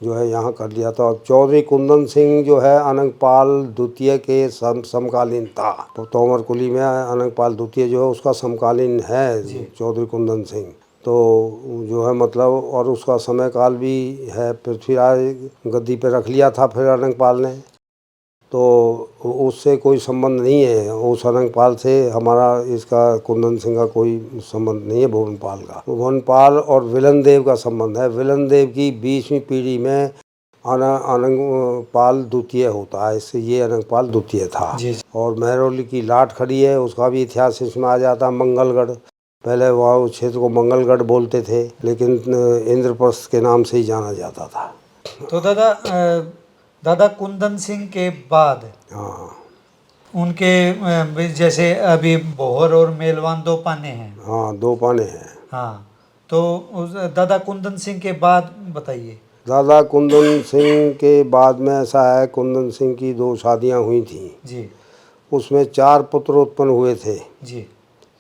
जो है यहाँ कर लिया था। और चौधरी कुंदन सिंह जो है अनंगपाल द्वितीय के समकालीन था। तो तोमर कुली में अनंगपाल द्वितीय जो है उसका समकालीन है चौधरी कुंदन सिंह। तो जो है मतलब और उसका समय काल भी है। पृथ्वीराज गद्दी पे रख लिया था फिर अनंगपाल ने, तो उससे कोई संबंध नहीं है। उस अनंगपाल से हमारा इसका कुंदन सिंह का कोई संबंध नहीं है भुवनपाल का। भुवनपाल और विलन का संबंध है। विलन की 20वीं पीढ़ी में अनंगपाल द्वितीय होता है, इससे ये अनंगपाल द्वितीय था। और महरौली की लाट खड़ी है, उसका भी इतिहास इसमें आ जाता है। मंगलगढ़, पहले वह क्षेत्र को मंगलगढ़ बोलते थे, लेकिन इंद्रप्रस्थ के नाम से ही जाना जाता था। तो दादा कुंदन सिंह के बाद हाँ, उनके जैसे अभी बोहर और मेलवान दो पाने हैं। हाँ, दो पाने हैं। हाँ, तो दादा कुंदन सिंह के बाद बताइए। दादा कुंदन सिंह के बाद में ऐसा है, कुंदन सिंह की 2 शादियां हुई थी जी। उसमें 4 पुत्र उत्पन्न हुए थे जी।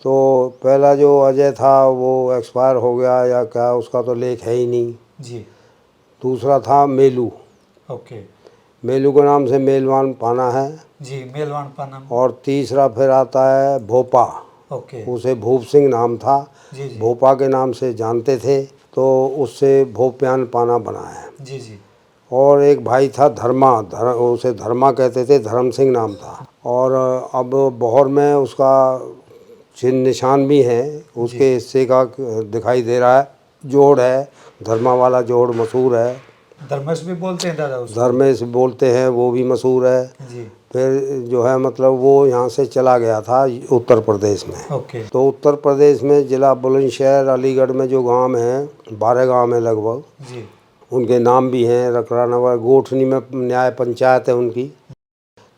तो पहला जो अजय था वो एक्सपायर हो गया या क्या, उसका तो लेख है ही नहीं जी। दूसरा था मेलू। ओके। मेलू के नाम से मेलवान पाना है जी, मेलवान पाना। और तीसरा फिर आता है भोपा। ओके। उसे भूप सिंह नाम था। जी। जी। भोपा के नाम से जानते थे तो उससे भोप्यान पाना बना है। जी। जी। और एक भाई था उसे धर्मा कहते थे, धर्म सिंह नाम था। और अब बहर में उसका चिन्ह निशान भी है, उसके हिस्से का दिखाई दे रहा है। जोड़ है, धर्मा वाला जोड़ मशहूर है। धर्मेश भी बोलते हैं दादा उसको। धर्मेश बोलते हैं, वो भी मशहूर है। जी। फिर जो है मतलब वो यहाँ से चला गया था उत्तर प्रदेश में। ओके। तो उत्तर प्रदेश में ज़िला बुलंदशहर अलीगढ़ में जो गांव हैं, 12 गांव है लगभग। जी। उनके नाम भी हैं। रकड़ा नवर गोठनी में न्याय पंचायत है उनकी।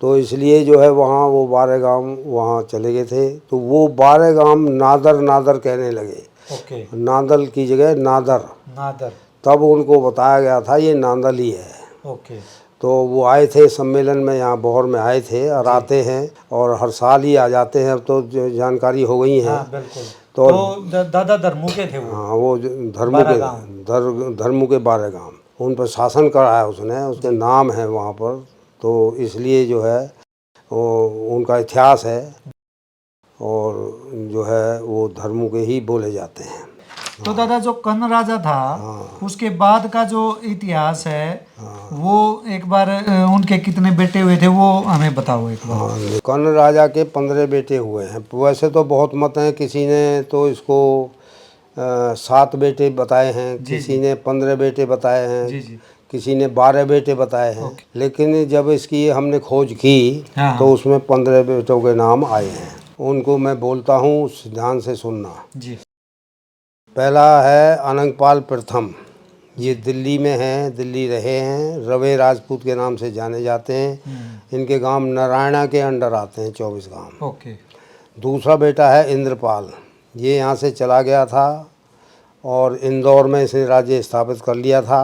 तो इसलिए जो है वहाँ वो 12 गांव वहाँ चले गए थे। तो वो 12 गांव नादर कहने लगे। ओके। नादल की जगह नादर। नादर। तब उनको बताया गया था ये नादल ही है। ओके। तो वो आए थे सम्मेलन में, यहाँ बहर में आए थे और आते हैं और हर साल ही आ जाते हैं। अब तो जानकारी हो गई है। हाँ, बिल्कुल। तो दादा धर्मू के थे वो। हाँ, वो धर्मू के 12 गांव उन पर शासन कराया उसने, उसके नाम है वहाँ पर। तो इसलिए जो है वो उनका इतिहास है और जो है वो धर्मू के ही बोले जाते हैं। तो दादा जो कर्ण राजा था उसके बाद का जो इतिहास है वो एक बार उनके कितने बेटे हुए थे वो हमें बताओ एक बार। हाँ, कर्ण राजा के 15 बेटे हुए हैं। वैसे तो बहुत मत हैं, किसी ने तो इसको 7 बेटे बताए हैं, किसी ने 15 बेटे बताए हैं, जी। जी। किसी ने 12 बेटे बताए हैं। लेकिन जब इसकी हमने खोज की तो उसमें 15 बेटों के नाम आए हैं। उनको मैं बोलता हूँ, ध्यान से सुनना जी। पहला है अनंगपाल प्रथम। ये दिल्ली में हैं, दिल्ली रहे हैं, रवे राजपूत के नाम से जाने जाते हैं। इनके गांव नारायणा के अंडर आते हैं, 24 गांव। ओके। दूसरा बेटा है इंद्रपाल। ये यहाँ से चला गया था और इंदौर में इसने राज्य स्थापित कर लिया था।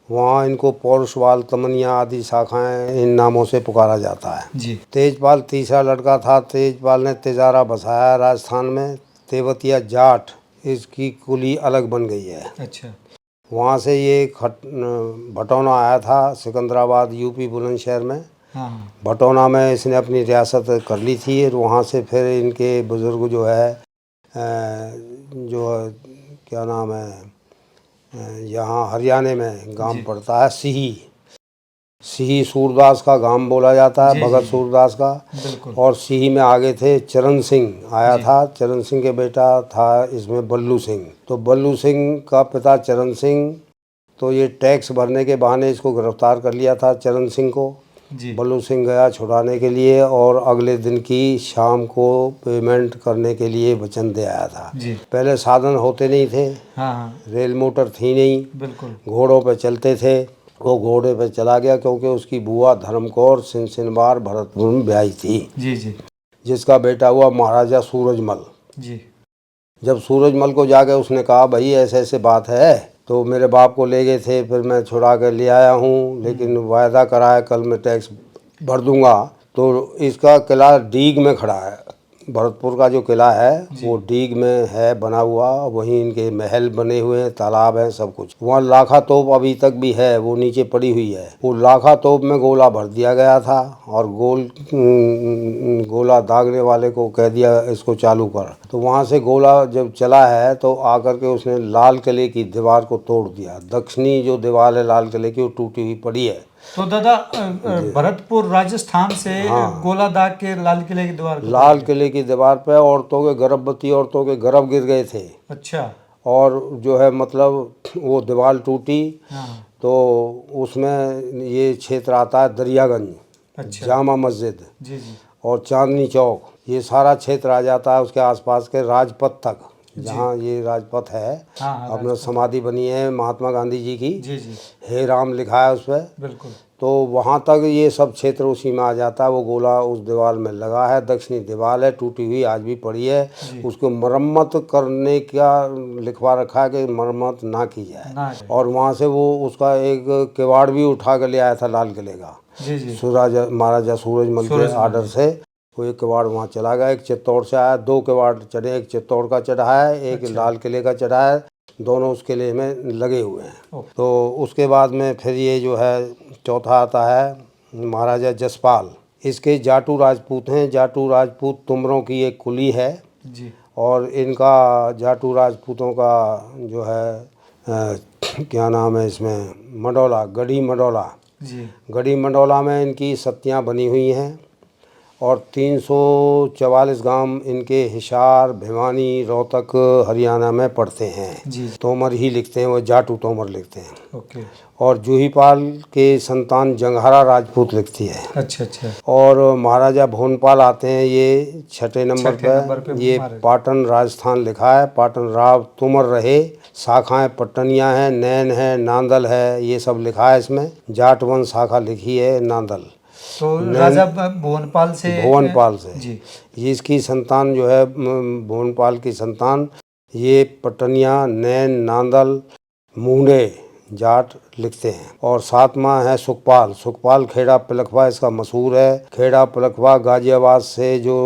वहाँ इनको पौरुषवाल, तमनिया आदि शाखाएं इन नामों से पुकारा जाता है। जी। तेजपाल तीसरा लड़का था। तेजपाल ने तेजारा बसाया राजस्थान में। तेवतिया जाट इसकी कुली अलग बन गई है। अच्छा। वहाँ से ये भटौना आया था, सिकंदराबाद यूपी बुलंदशहर में। हाँ। भटौना में इसने अपनी रियासत कर ली थी। और वहाँ से फिर इनके बुज़ुर्ग जो है जो क्या नाम है, यहाँ हरियाणा में गांव पड़ता है सिही सूरदास का गांव बोला जाता है, भगत सूरदास का। और सिही में आगे थे चरण सिंह आया था। चरण सिंह के बेटा था इसमें बल्लू सिंह। तो बल्लू सिंह का पिता चरण सिंह, तो ये टैक्स भरने के बहाने इसको गिरफ्तार कर लिया था चरण सिंह को। बल्लू सिंह गया छुड़ाने के लिए और अगले दिन की शाम को पेमेंट करने के लिए वचन दे आया था। पहले साधन होते नहीं थे। रेल मोटर थी नहीं, बिल्कुल घोड़ों पे चलते थे। वो घोड़े पे चला गया क्योंकि उसकी बुआ धर्मकौर सिनसिनवार भरतपुर में ब्याही थी। जी। जिसका बेटा हुआ महाराजा सूरजमल। जी। जब सूरजमल को जाके उसने कहा भाई ऐसे ऐसे बात है, तो मेरे बाप को ले गए थे, फिर मैं छुड़ा कर ले आया हूँ, लेकिन वायदा कराया कल मैं टैक्स भर दूंगा। तो इसका किला डीग में खड़ा है, भरतपुर का जो किला है वो डीग में है बना हुआ, वहीं इनके महल बने हुए हैं, तालाब है, सब कुछ। वहाँ लाखा तोप अभी तक भी है, वो नीचे पड़ी हुई है। वो लाखा तोप में गोला भर दिया गया था और गोला दागने वाले को कह दिया इसको चालू कर, तो वहाँ से गोला जब चला है तो आकर के उसने लाल किले की दीवार को तोड़ दिया। दक्षिणी जो दीवार है लाल किले की वो टूटी हुई पड़ी है। तो दादा भरतपुर राजस्थान से गोला दाग के लाल किले की दीवार लाल किले की दीवार पे औरतों के गर्भवती औरतों के गर्भ गिर गए थे। अच्छा। और जो है मतलब वो दीवार टूटी तो उसमें ये क्षेत्र आता है दरियागंज, अच्छा। जामा मस्जिद जी जी। और चांदनी चौक, ये सारा क्षेत्र आ जाता है। उसके आसपास के राजपथ तक, जहाँ ये राजपथ है, अपना समाधि बनी है महात्मा गांधी जी की, जी जी, हे राम लिखा है उस पर, बिल्कुल। तो वहाँ तक ये सब क्षेत्र उसी में आ जाता है। वो गोला उस दीवार में लगा है, दक्षिणी दीवार है, टूटी हुई आज भी पड़ी है। उसको मरम्मत करने का लिखवा रखा है कि मरम्मत ना की जाए। और वहाँ से वो उसका एक किवाड़ भी उठा कर ले आया था लाल किले का, जी जी, महाराजा सूरजमल के आर्डर से। वो एक किवाड़ वहाँ चला गया, एक चित्तौड़ से आया, 2 किवाड़ चढ़े, एक चित्तौड़ का चढ़ा है, एक लाल किले का चढ़ा है, दोनों उस किले में लगे हुए हैं। तो उसके बाद में फिर ये जो है चौथा आता है महाराजा जसपाल। इसके जाटू राजपूत हैं। जाटू राजपूत तुमरों की एक कुली है जी। और इनका जाटू राजपूतों का जो है क्या नाम है इसमें, मंडौला, गढ़ी मंडौला जी। गढ़ी मंडौला में इनकी सत्तियाँ बनी हुई हैं और 344 गांव इनके हिसार, भिवानी, रोहतक, हरियाणा में पड़ते हैं। जी। तोमर ही लिखते हैं, वो जाटू तोमर लिखते हैं। ओके। और जूहीपाल के संतान जंघारा राजपूत लिखती है। अच्छा अच्छा। और महाराजा भोनपाल आते हैं ये 6ठे नंबर पे। ये पाटन राजस्थान लिखा है, पाटन राव तुमर रहे, शाखाएं पट्टनियाँ हैं, नैन है, नांदल है, ये सब लिखा है इसमें। जाट वंश शाखा लिखी है नांदल। तो राजा भुवनपाल से जी, ये इसकी संतान जो है भुवनपाल की संतान, ये पटनिया, नैन, नांदल, मुंडे जाट लिखते हैं। और 7वां है सुखपाल। सुखपाल खेड़ा पिलखवा इसका मशहूर है। खेड़ा पिलखवा गाजियाबाद से जो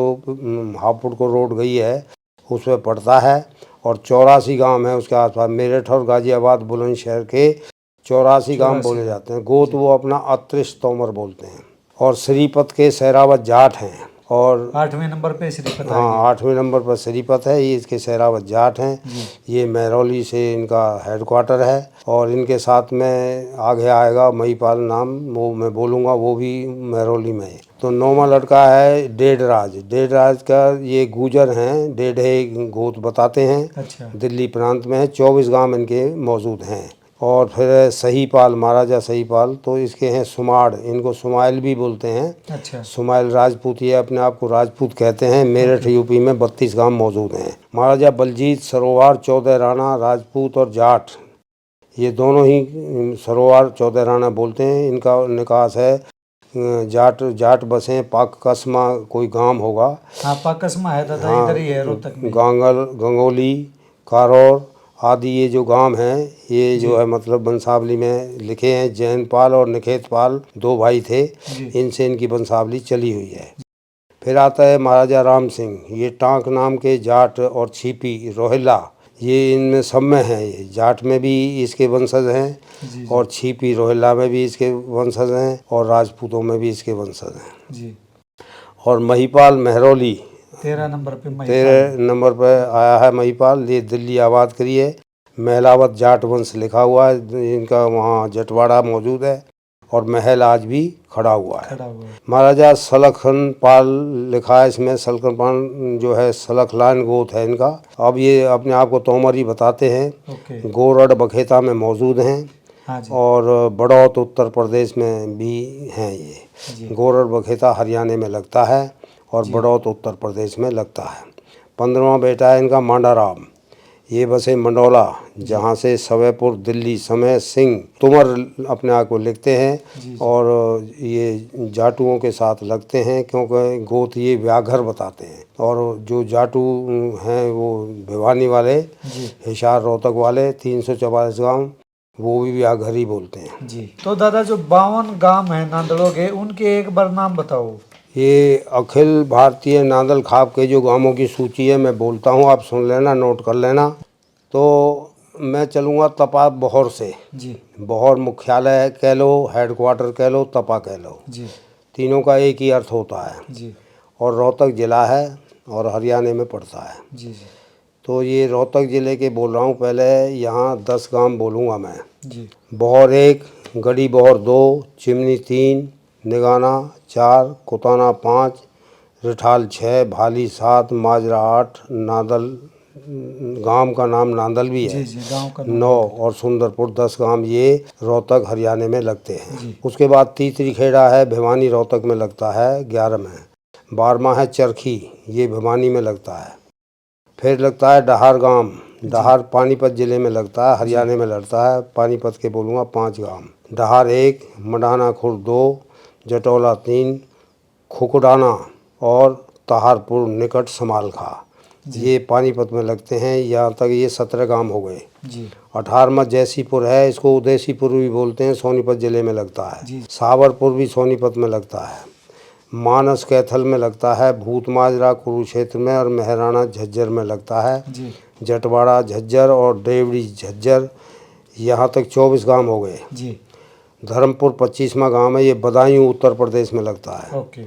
हापुड़ को रोड गई है उस पर पड़ता है और 84 गांव है उसके आसपास। मेरठ और गाजियाबाद बुलंदशहर के 84 गांव बोले जाते हैं। गोत वो अपना अत्रिश तोमर बोलते हैं। और श्रीपत के सहरावत जाट हैं। और 8वें नंबर पे श्रीपत। हाँ, 8वें नंबर पर श्रीपत है, ये इसके सहरावत जाट हैं। ये महरौली से इनका हेडक्वार्टर है। और इनके साथ में आगे आएगा महिपाल नाम, वो मैं बोलूँगा, वो भी महरौली में है। तो 9वां लड़का है डेढ़राज। डेढ़राज का ये गुजर हैं, डेढ़े गोत बताते हैं। अच्छा। दिल्ली प्रांत में है, 24 गांव इनके मौजूद हैं। और फिर सहीपाल, महाराजा सहीपाल, तो इसके हैं सुमाड़, इनको सुमाइल भी बोलते हैं। अच्छा। सुमाइल राजपूत, ये अपने आप को राजपूत कहते हैं। मेरठ यूपी में 32 गांव मौजूद हैं। महाराजा बलजीत सरोवर, 14 राणा राजपूत और जाट, ये दोनों ही सरोवर 14 राणा बोलते हैं। इनका निकास है जाट बसे पाक कसमा, कोई गांव होगा। हाँ, पाक कसमा है दादा, इधर ही है रोहतक में। गांगल, गंगोली, कारोर आदि ये जो गांव हैं, ये जो है मतलब वंशावली में लिखे हैं। जैनपाल और निकेतपाल 2 भाई थे, इनसे इनकी वंशावली चली हुई है। फिर आता है महाराजा राम सिंह। ये टांक नाम के जाट और छिपी, रोहिला, ये इनमें सब में हैं। ये जाट में भी इसके वंशज हैं और छिपी रोहिला में भी इसके वंशज हैं और राजपूतों में भी इसके वंशज हैं जी। और महिपाल महरौली 13 नंबर पे 13 नंबर पर आया है महिपाल। ये दिल्ली आबाद करी है। महलावत जाट वंश लिखा हुआ है, इनका वहाँ जटवाड़ा मौजूद है और महल आज भी खड़ा हुआ है। महाराजा सलखन पाल लिखा है इसमें। सलखन पाल जो है सलखलान गोत है इनका। अब ये अपने आप को तोमर ही बताते हैं। गोरड बखेता में मौजूद हैं। हाँ जी। और बड़ौत उत्तर प्रदेश में भी हैं। ये गोरड बखेता हरियाणा में लगता है और बड़ौत उत्तर प्रदेश में लगता है। 15वां बेटा है इनका मांडाराम। ये बसे मंडौला, जहाँ से सवैपुर दिल्ली समय सिंह तुमर अपने आप को लिखते हैं। और ये जाटुओं के साथ लगते हैं क्योंकि गोत ये व्याघर बताते हैं। और जो जाटू हैं वो भिवानी वाले, हिसार रोहतक वाले 344 गांव, वो भी व्याघर ही बोलते हैं जी। तो दादा जो 52 गांव हैं नांदड़ों के, उनके एक बार नाम बताओ। ये अखिल भारतीय नांदल खाप के जो गांवों की सूची है मैं बोलता हूँ, आप सुन लेना, नोट कर लेना। तो मैं चलूँगा तपा बहौर से। जी बहौर मुख्यालय है कह लो, हेडक्वार्टर कह लो, तपा कह लो, जी तीनों का एक ही अर्थ होता है। जी और रोहतक ज़िला है और हरियाणा में पड़ता है। जी जी तो ये रोहतक ज़िले के बोल रहा हूँ। पहले यहाँ 10 गांव बोलूँगा मैं। जी बहौर 1, गढ़ी बहौर 2, चिमनी 3, निगाना 4, कुताना 5, रिठाल 6, भाली 7, माजरा 8, नादल, गांव का नाम नांदल भी है, जी जी गांव का नाम 9, और सुंदरपुर 10 गांव ये रोहतक हरियाणा में लगते हैं। जी उसके बाद तीसरी खेड़ा है, भिवानी रोहतक में लगता है 11 में। 12वां है चरखी, ये भिवानी में लगता है। फिर लगता है डहार गांव, डहार पानीपत ज़िले में लगता है, हरियाणा में लगता है। पानीपत के बोलूँगा 5 गांव। डहार 1, मडाना खुर्द 2, जटौला 3, खुकुडाना और तहारपुर निकट समालखा, ये पानीपत में लगते हैं। यहाँ तक ये 17 गांव हो गए। जी 18वां जैसीपुर है, इसको उदयसीपुर भी बोलते हैं, सोनीपत ज़िले में लगता है। जी सावरपुर भी सोनीपत में लगता है। मानस कैथल में लगता है, भूत माजरा कुरुक्षेत्र में और मेहराना झज्जर में लगता है। जी जटवाड़ा झज्जर और डेवड़ी झज्जर, यहाँ तक 24 गांव हो गए। जी धर्मपुर 25वां गांव है, ये बदायूं उत्तर प्रदेश में लगता है। ओके।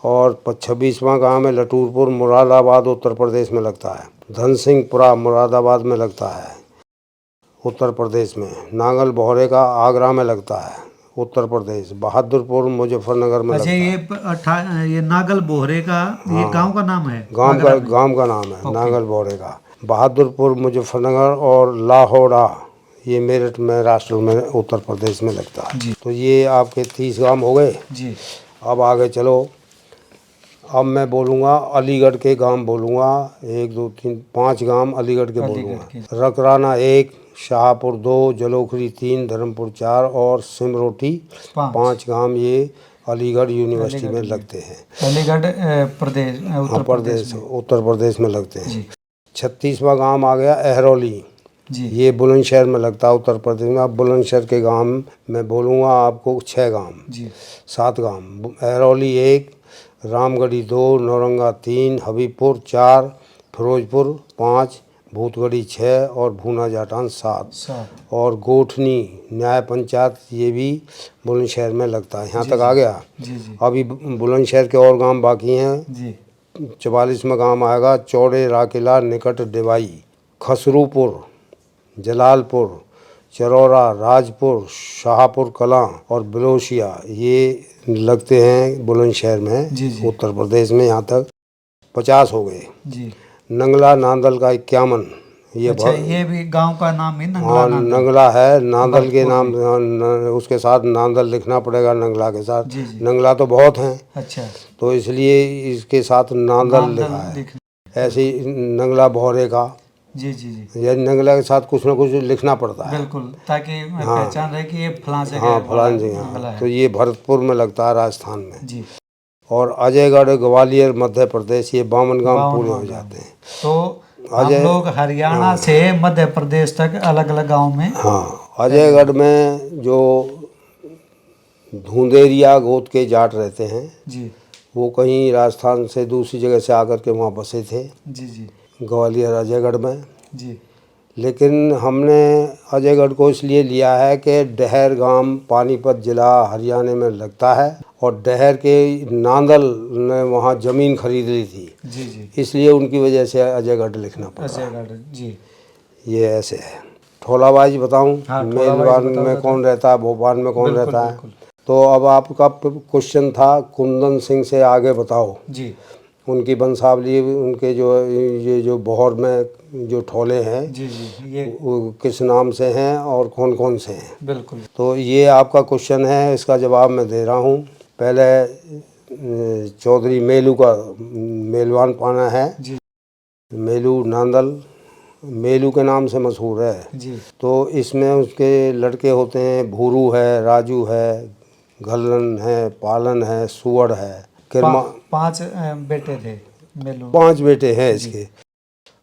और 26वां गांव है लटूरपुर, मुरादाबाद उत्तर प्रदेश में लगता है। धनसिंहपुरा मुरादाबाद में लगता है उत्तर प्रदेश में। नांगल बहौरे का आगरा में लगता है उत्तर प्रदेश। बहादुरपुर मुजफ्फरनगर में अच्छा, लगता है। ये नागल बोहरे का ये गांव का नाम है, गांव आगरा में? का नाम है ओके। नांगल बहौरे का। बहादुरपुर मुजफ्फरनगर और लाहौरा ये मेरठ में राष्ट्र में उत्तर प्रदेश में लगता है। जी तो ये आपके 30 गांव हो गए। जी अब आगे चलो। अब मैं बोलूँगा अलीगढ़ के गांव बोलूँगा, 1 2 3 5 गांव अलीगढ़ के बोलूँगा। रकराना 1, शाहपुर 2, जलोखरी 3, धर्मपुर 4 और सिमरोटी 5 गांव ये अलीगढ़ यूनिवर्सिटी में लगते हैं। अलीगढ़ प्रदेश उत्तर प्रदेश में लगते हैं। जी 36वां गांव आ गया अहरौली, जी ये बुलंदशहर में लगता है उत्तर प्रदेश में। अब बुलंदशहर के गांव में बोलूँगा आपको 6 गांव, जी 7 गांव। अहरौली 1, रामगढ़ी 2, नौरंगा 3, हबीबपुर 4, फिरोजपुर 5, भूतगढ़ी 6 और भूना जाटान 7 और गोठनी न्याय पंचायत ये भी बुलंदशहर में लगता है। यहाँ तक आ गया। जी जी अभी बुलंदशहर के और गांव बाकी हैं। जी 44वां गांव आएगा चौड़े राकिला निकट डिवाई, खसरूपुर, जलालपुर, चरौरा, राजपुर, शाहपुर कलां और बिलोशिया ये लगते हैं बुलंदशहर में जी जी उत्तर प्रदेश में। यहाँ तक 50 हो गए। जी। नंगला नांदल का 51, ये अच्छा, ये भी गांव का नाम है नंगला? हाँ नांदल नंगला है, नांदल के भरतपुर नाम उसके साथ नांदल लिखना पड़ेगा नंगला के साथ। जी जी। नंगला तो बहुत हैं, अच्छा, तो इसलिए इसके साथ नांदल लिखा है। ऐसे ही नंगला बहौरे का, जी जी जी ये नंगला के साथ कुछ ना कुछ लिखना पड़ता है। बिल्कुल, ताकि पहचान रहे कि ये फलां जगह हाँ फलान वाला जगह। नंगला है। तो ये भरतपुर में लगता है राजस्थान में। जी। और अजयगढ़ ग्वालियर मध्य प्रदेश, ये 52 गांव पूरे हो 52 जाते हैं। तो हम लोग हरियाणा से मध्य प्रदेश तक अलग अलग गांव में। हाँ अजयगढ़ में जो धुंधेरिया गोत के जाट रहते हैं, जी वो कहीं राजस्थान से दूसरी जगह से आकर के वहाँ बसे थे जी जी ग्वालियर अजयगढ़ में। जी लेकिन हमने अजयगढ़ को इसलिए लिया है कि डहर गांव पानीपत ज़िला हरियाणा में लगता है और डहर के नांदल ने वहाँ ज़मीन खरीद ली थी, जी जी इसलिए उनकी वजह से अजयगढ़ लिखना पड़ा। अजयगढ़ जी। ये ऐसे है। ठोलाबाज बताऊँ? हाँ, मेलवान में कौन रहता है, भोपाल में कौन बिल्कुल, रहता है? बिल्कुल। तो अब आपका क्वेश्चन था कुंदन सिंह से आगे बताओ जी उनकी वंशावली, उनके जो ये जो बहौर में जो ठोले हैं जी जी ये वो किस नाम से हैं और कौन कौन से हैं। बिल्कुल। तो ये आपका क्वेश्चन है, इसका जवाब मैं दे रहा हूँ। पहले चौधरी मेलू का मेलवान पाना है। जी मेलू नांदल मेलू के नाम से मशहूर है। जी तो इसमें उसके लड़के होते हैं, भूरू है, राजू है, घल्लन है, पालन है, सुअड़ है, किरमा। 5 बेटे थे मेलू। 5 बेटे हैं इसके।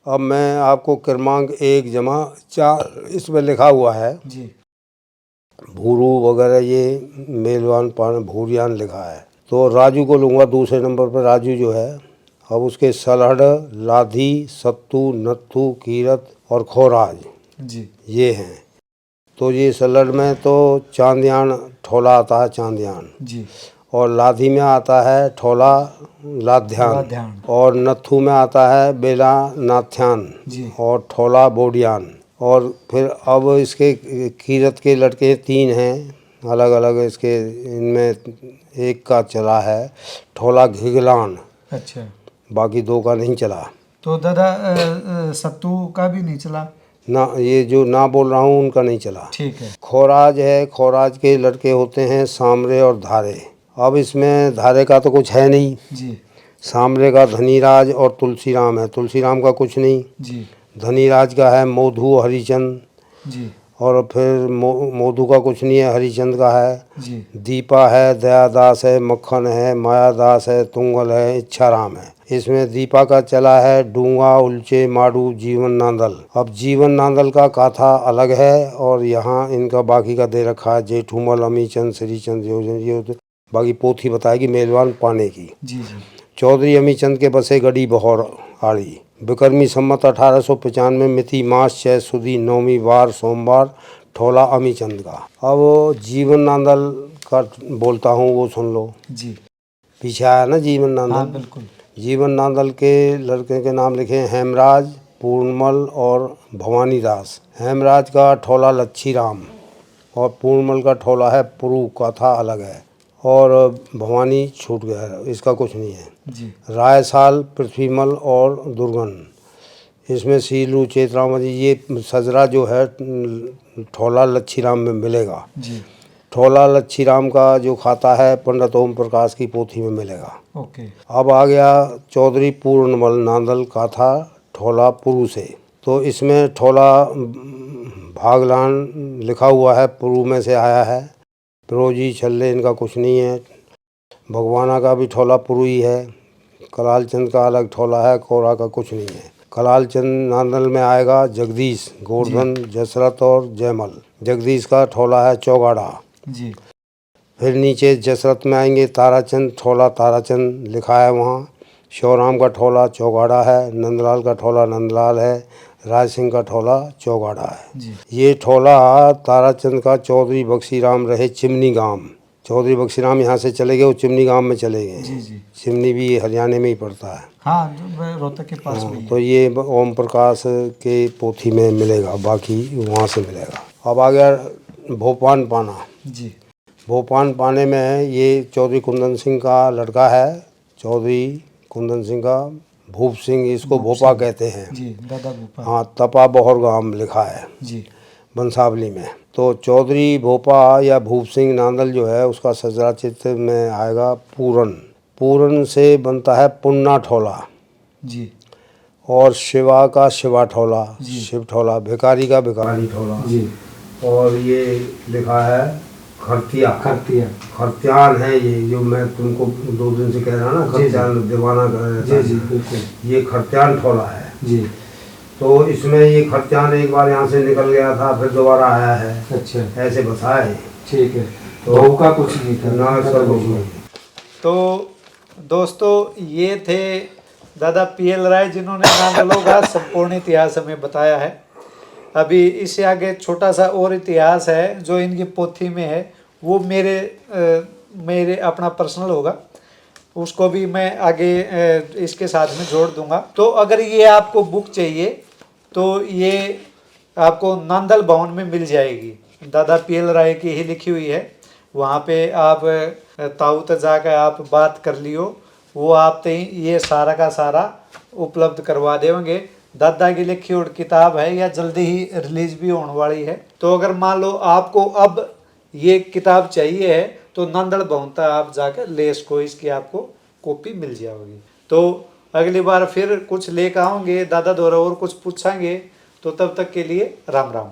अब मैं आपको क्रमांक 1 जमा 4 इसमें लिखा हुआ है। जी भूरू वगैरह ये मेलवान पान भूरियान लिखा है। तो राजू को लूँगा दूसरे नंबर पर, राजू जो है। अब उसके सलहड़, लाधी, सत्तू, नत्थू, कीरत और खोराज जी ये हैं। तो ये सलहड़ में तो चांदियान ठोला आता है, चांदियान। जी। और लाधी में आता है ठोला लाध्यान। लाध्यान। और नत्थू में आता है बेला नाथ्यान जी और ठोला बोडियान। और फिर अब इसके कीरत के लड़के 3 हैं अलग अलग इसके, इनमें एक का चला है ठोला घिगलान, अच्छा। बाकी 2 का नहीं चला। तो दादा सत्तू का भी नहीं चला? ना, ये जो ना बोल रहा हूँ उनका नहीं चला। ठीक है। खोराज है, खोराज के लड़के होते हैं सामरे और धारे। अब इसमें धारे का तो कुछ है नहीं जी सामरे का धनीराज और तुलसीराम है, तुलसीराम का कुछ नहीं। जी धनीराज का है मोधु हरिचंद, जी और फिर मोधु का कुछ नहीं है, हरिचंद का है। जी दीपा है, दयादास है, मक्खन है, मायादास है, तुंगल है, इच्छाराम है। इसमें दीपा का चला है डूंगा, उलचे, माडू, जीवन नांदल। अब जीवन नांदल का काथा अलग है और यहाँ इनका बाकी का दे रखा है जेठूमल, अमीचंद, श्रीचंद, ये बाकी पोथी बताएगी मेलवान पाने की। जी जी। चौधरी अमीचंद के बसे गढ़ी बहौर आड़ी। विक्रमी सम्मत 1895 मिति मास 6 सुदी 9वीं वार सोमवार, ठोला अमीचंद का। अब जीवन नांदल का बोलता हूँ, वो सुन लो। जी पीछे आया ना जीवन नांदल। हाँ बिल्कुल। जीवन नांदल के लड़के के नाम लिखे हेमराज, पूर्णमल और भवानी दास। हेमराज का ठोला लच्छी राम और पूर्णमल का ठोला है पुरु, कथा अलग है। और भवानी छूट गया है, इसका कुछ नहीं है। जी रायसाल, पृथ्वीमल और दुर्गन। इसमें सीलू, चेतरामती, ये सजरा जो है ठोला लच्छीराम में मिलेगा। जी ठोला लच्छीराम का जो खाता है पंडित ओम प्रकाश की पोथी में मिलेगा। ओके। अब आ गया चौधरी पूर्णमल नांदल काथा ठोला पुरु से। तो इसमें ठोला भागलान लिखा हुआ है, पुरु में से आया है। प्रोजी छल्ले इनका कुछ नहीं है। भगवाना का भी ठोला पुरु ही है। कलाल चंद का अलग ठोला है, कोरा का कुछ नहीं है। कलाल चंद नांदल में आएगा जगदीश, गोवर्धन, जसरथ और जयमल। जगदीश का ठोला है चौगाड़ा। जी फिर नीचे जसरथ में आएंगे ताराचंद, ठोला ताराचंद लिखा है वहाँ। शिवराम का ठोला चौगाड़ा है। नंदलाल का ठोला नंदलाल है। राज सिंह का ठोला चौगाड़ा है। जी ये ठोला ताराचंद का चौधरी बक्सीराम रहे चिमनी गांव। चौधरी बक्सीराम यहाँ से चले गए, वो चिमनी गांव में चले गए। जी जी। चिमनी भी हरियाणा में ही पड़ता है। हाँ जो रोहतक के पास में ही है। तो ये ओम प्रकाश के पोथी में मिलेगा, बाकी वहाँ से मिलेगा। अब आ गया भोपान पाना। जी भोपान पाने में है, ये चौधरी कुंदन सिंह का लड़का है। चौधरी कुंदन सिंह का भूप सिंह, इसको भोपा कहते हैं। जी दादा भोपा। हाँ, तपा बहौर गांव लिखा है जी बंसावली में। तो चौधरी भोपा या भूप सिंह नांदल जो है, उसका सजरा चित्र में आएगा पूरन। पूरन से बनता है पुन्ना ठोला। जी और शिवा का शिवा ठोला, जी। शिव ठोला। भिखारी का भिखारी ठोला। जी। और ये लिखा है खरतिया। खरतिया। खरत्यान है ये, जो मैं तुमको 2 दिन से कह रहा ना, खरत्यान दीवाना कर रहा जी जी बिल्कुल। ये खरत्यान ठोला है। जी। तो इसमें ये खरत्यान एक बार यहाँ से निकल गया था, फिर दोबारा आया है। अच्छा ऐसे बताया है। ठीक है। तो बहू का कुछ नहीं था ना, इसका कुछ नहीं। तो दोस्तों ये थे दादा पीएल राय, जिन्होंने नांदलों का संपूर्ण इतिहास हमें बताया है। अभी इससे आगे छोटा सा और इतिहास है जो इनकी पोथी में है, वो मेरे अपना पर्सनल होगा, उसको भी मैं आगे इसके साथ में जोड़ दूंगा। तो अगर ये आपको बुक चाहिए तो ये आपको नांदल भवन में मिल जाएगी। दादा पीएल राय की ही लिखी हुई है। वहाँ पे आप ताऊत जाकर आप बात कर लियो, वो आप ये सारा का सारा उपलब्ध करवा देंगे। दादा की लिखी हुई किताब है, या जल्दी ही रिलीज भी होने वाली है। तो अगर मान लो आपको अब ये किताब चाहिए है तो नांदल भवन तक आप जाकर ले इसको, इसकी आपको कॉपी मिल जाएगी। तो अगली बार फिर कुछ लेकर आओगे दादा द्वारा और कुछ पूछेंगे। तो तब तक के लिए राम राम।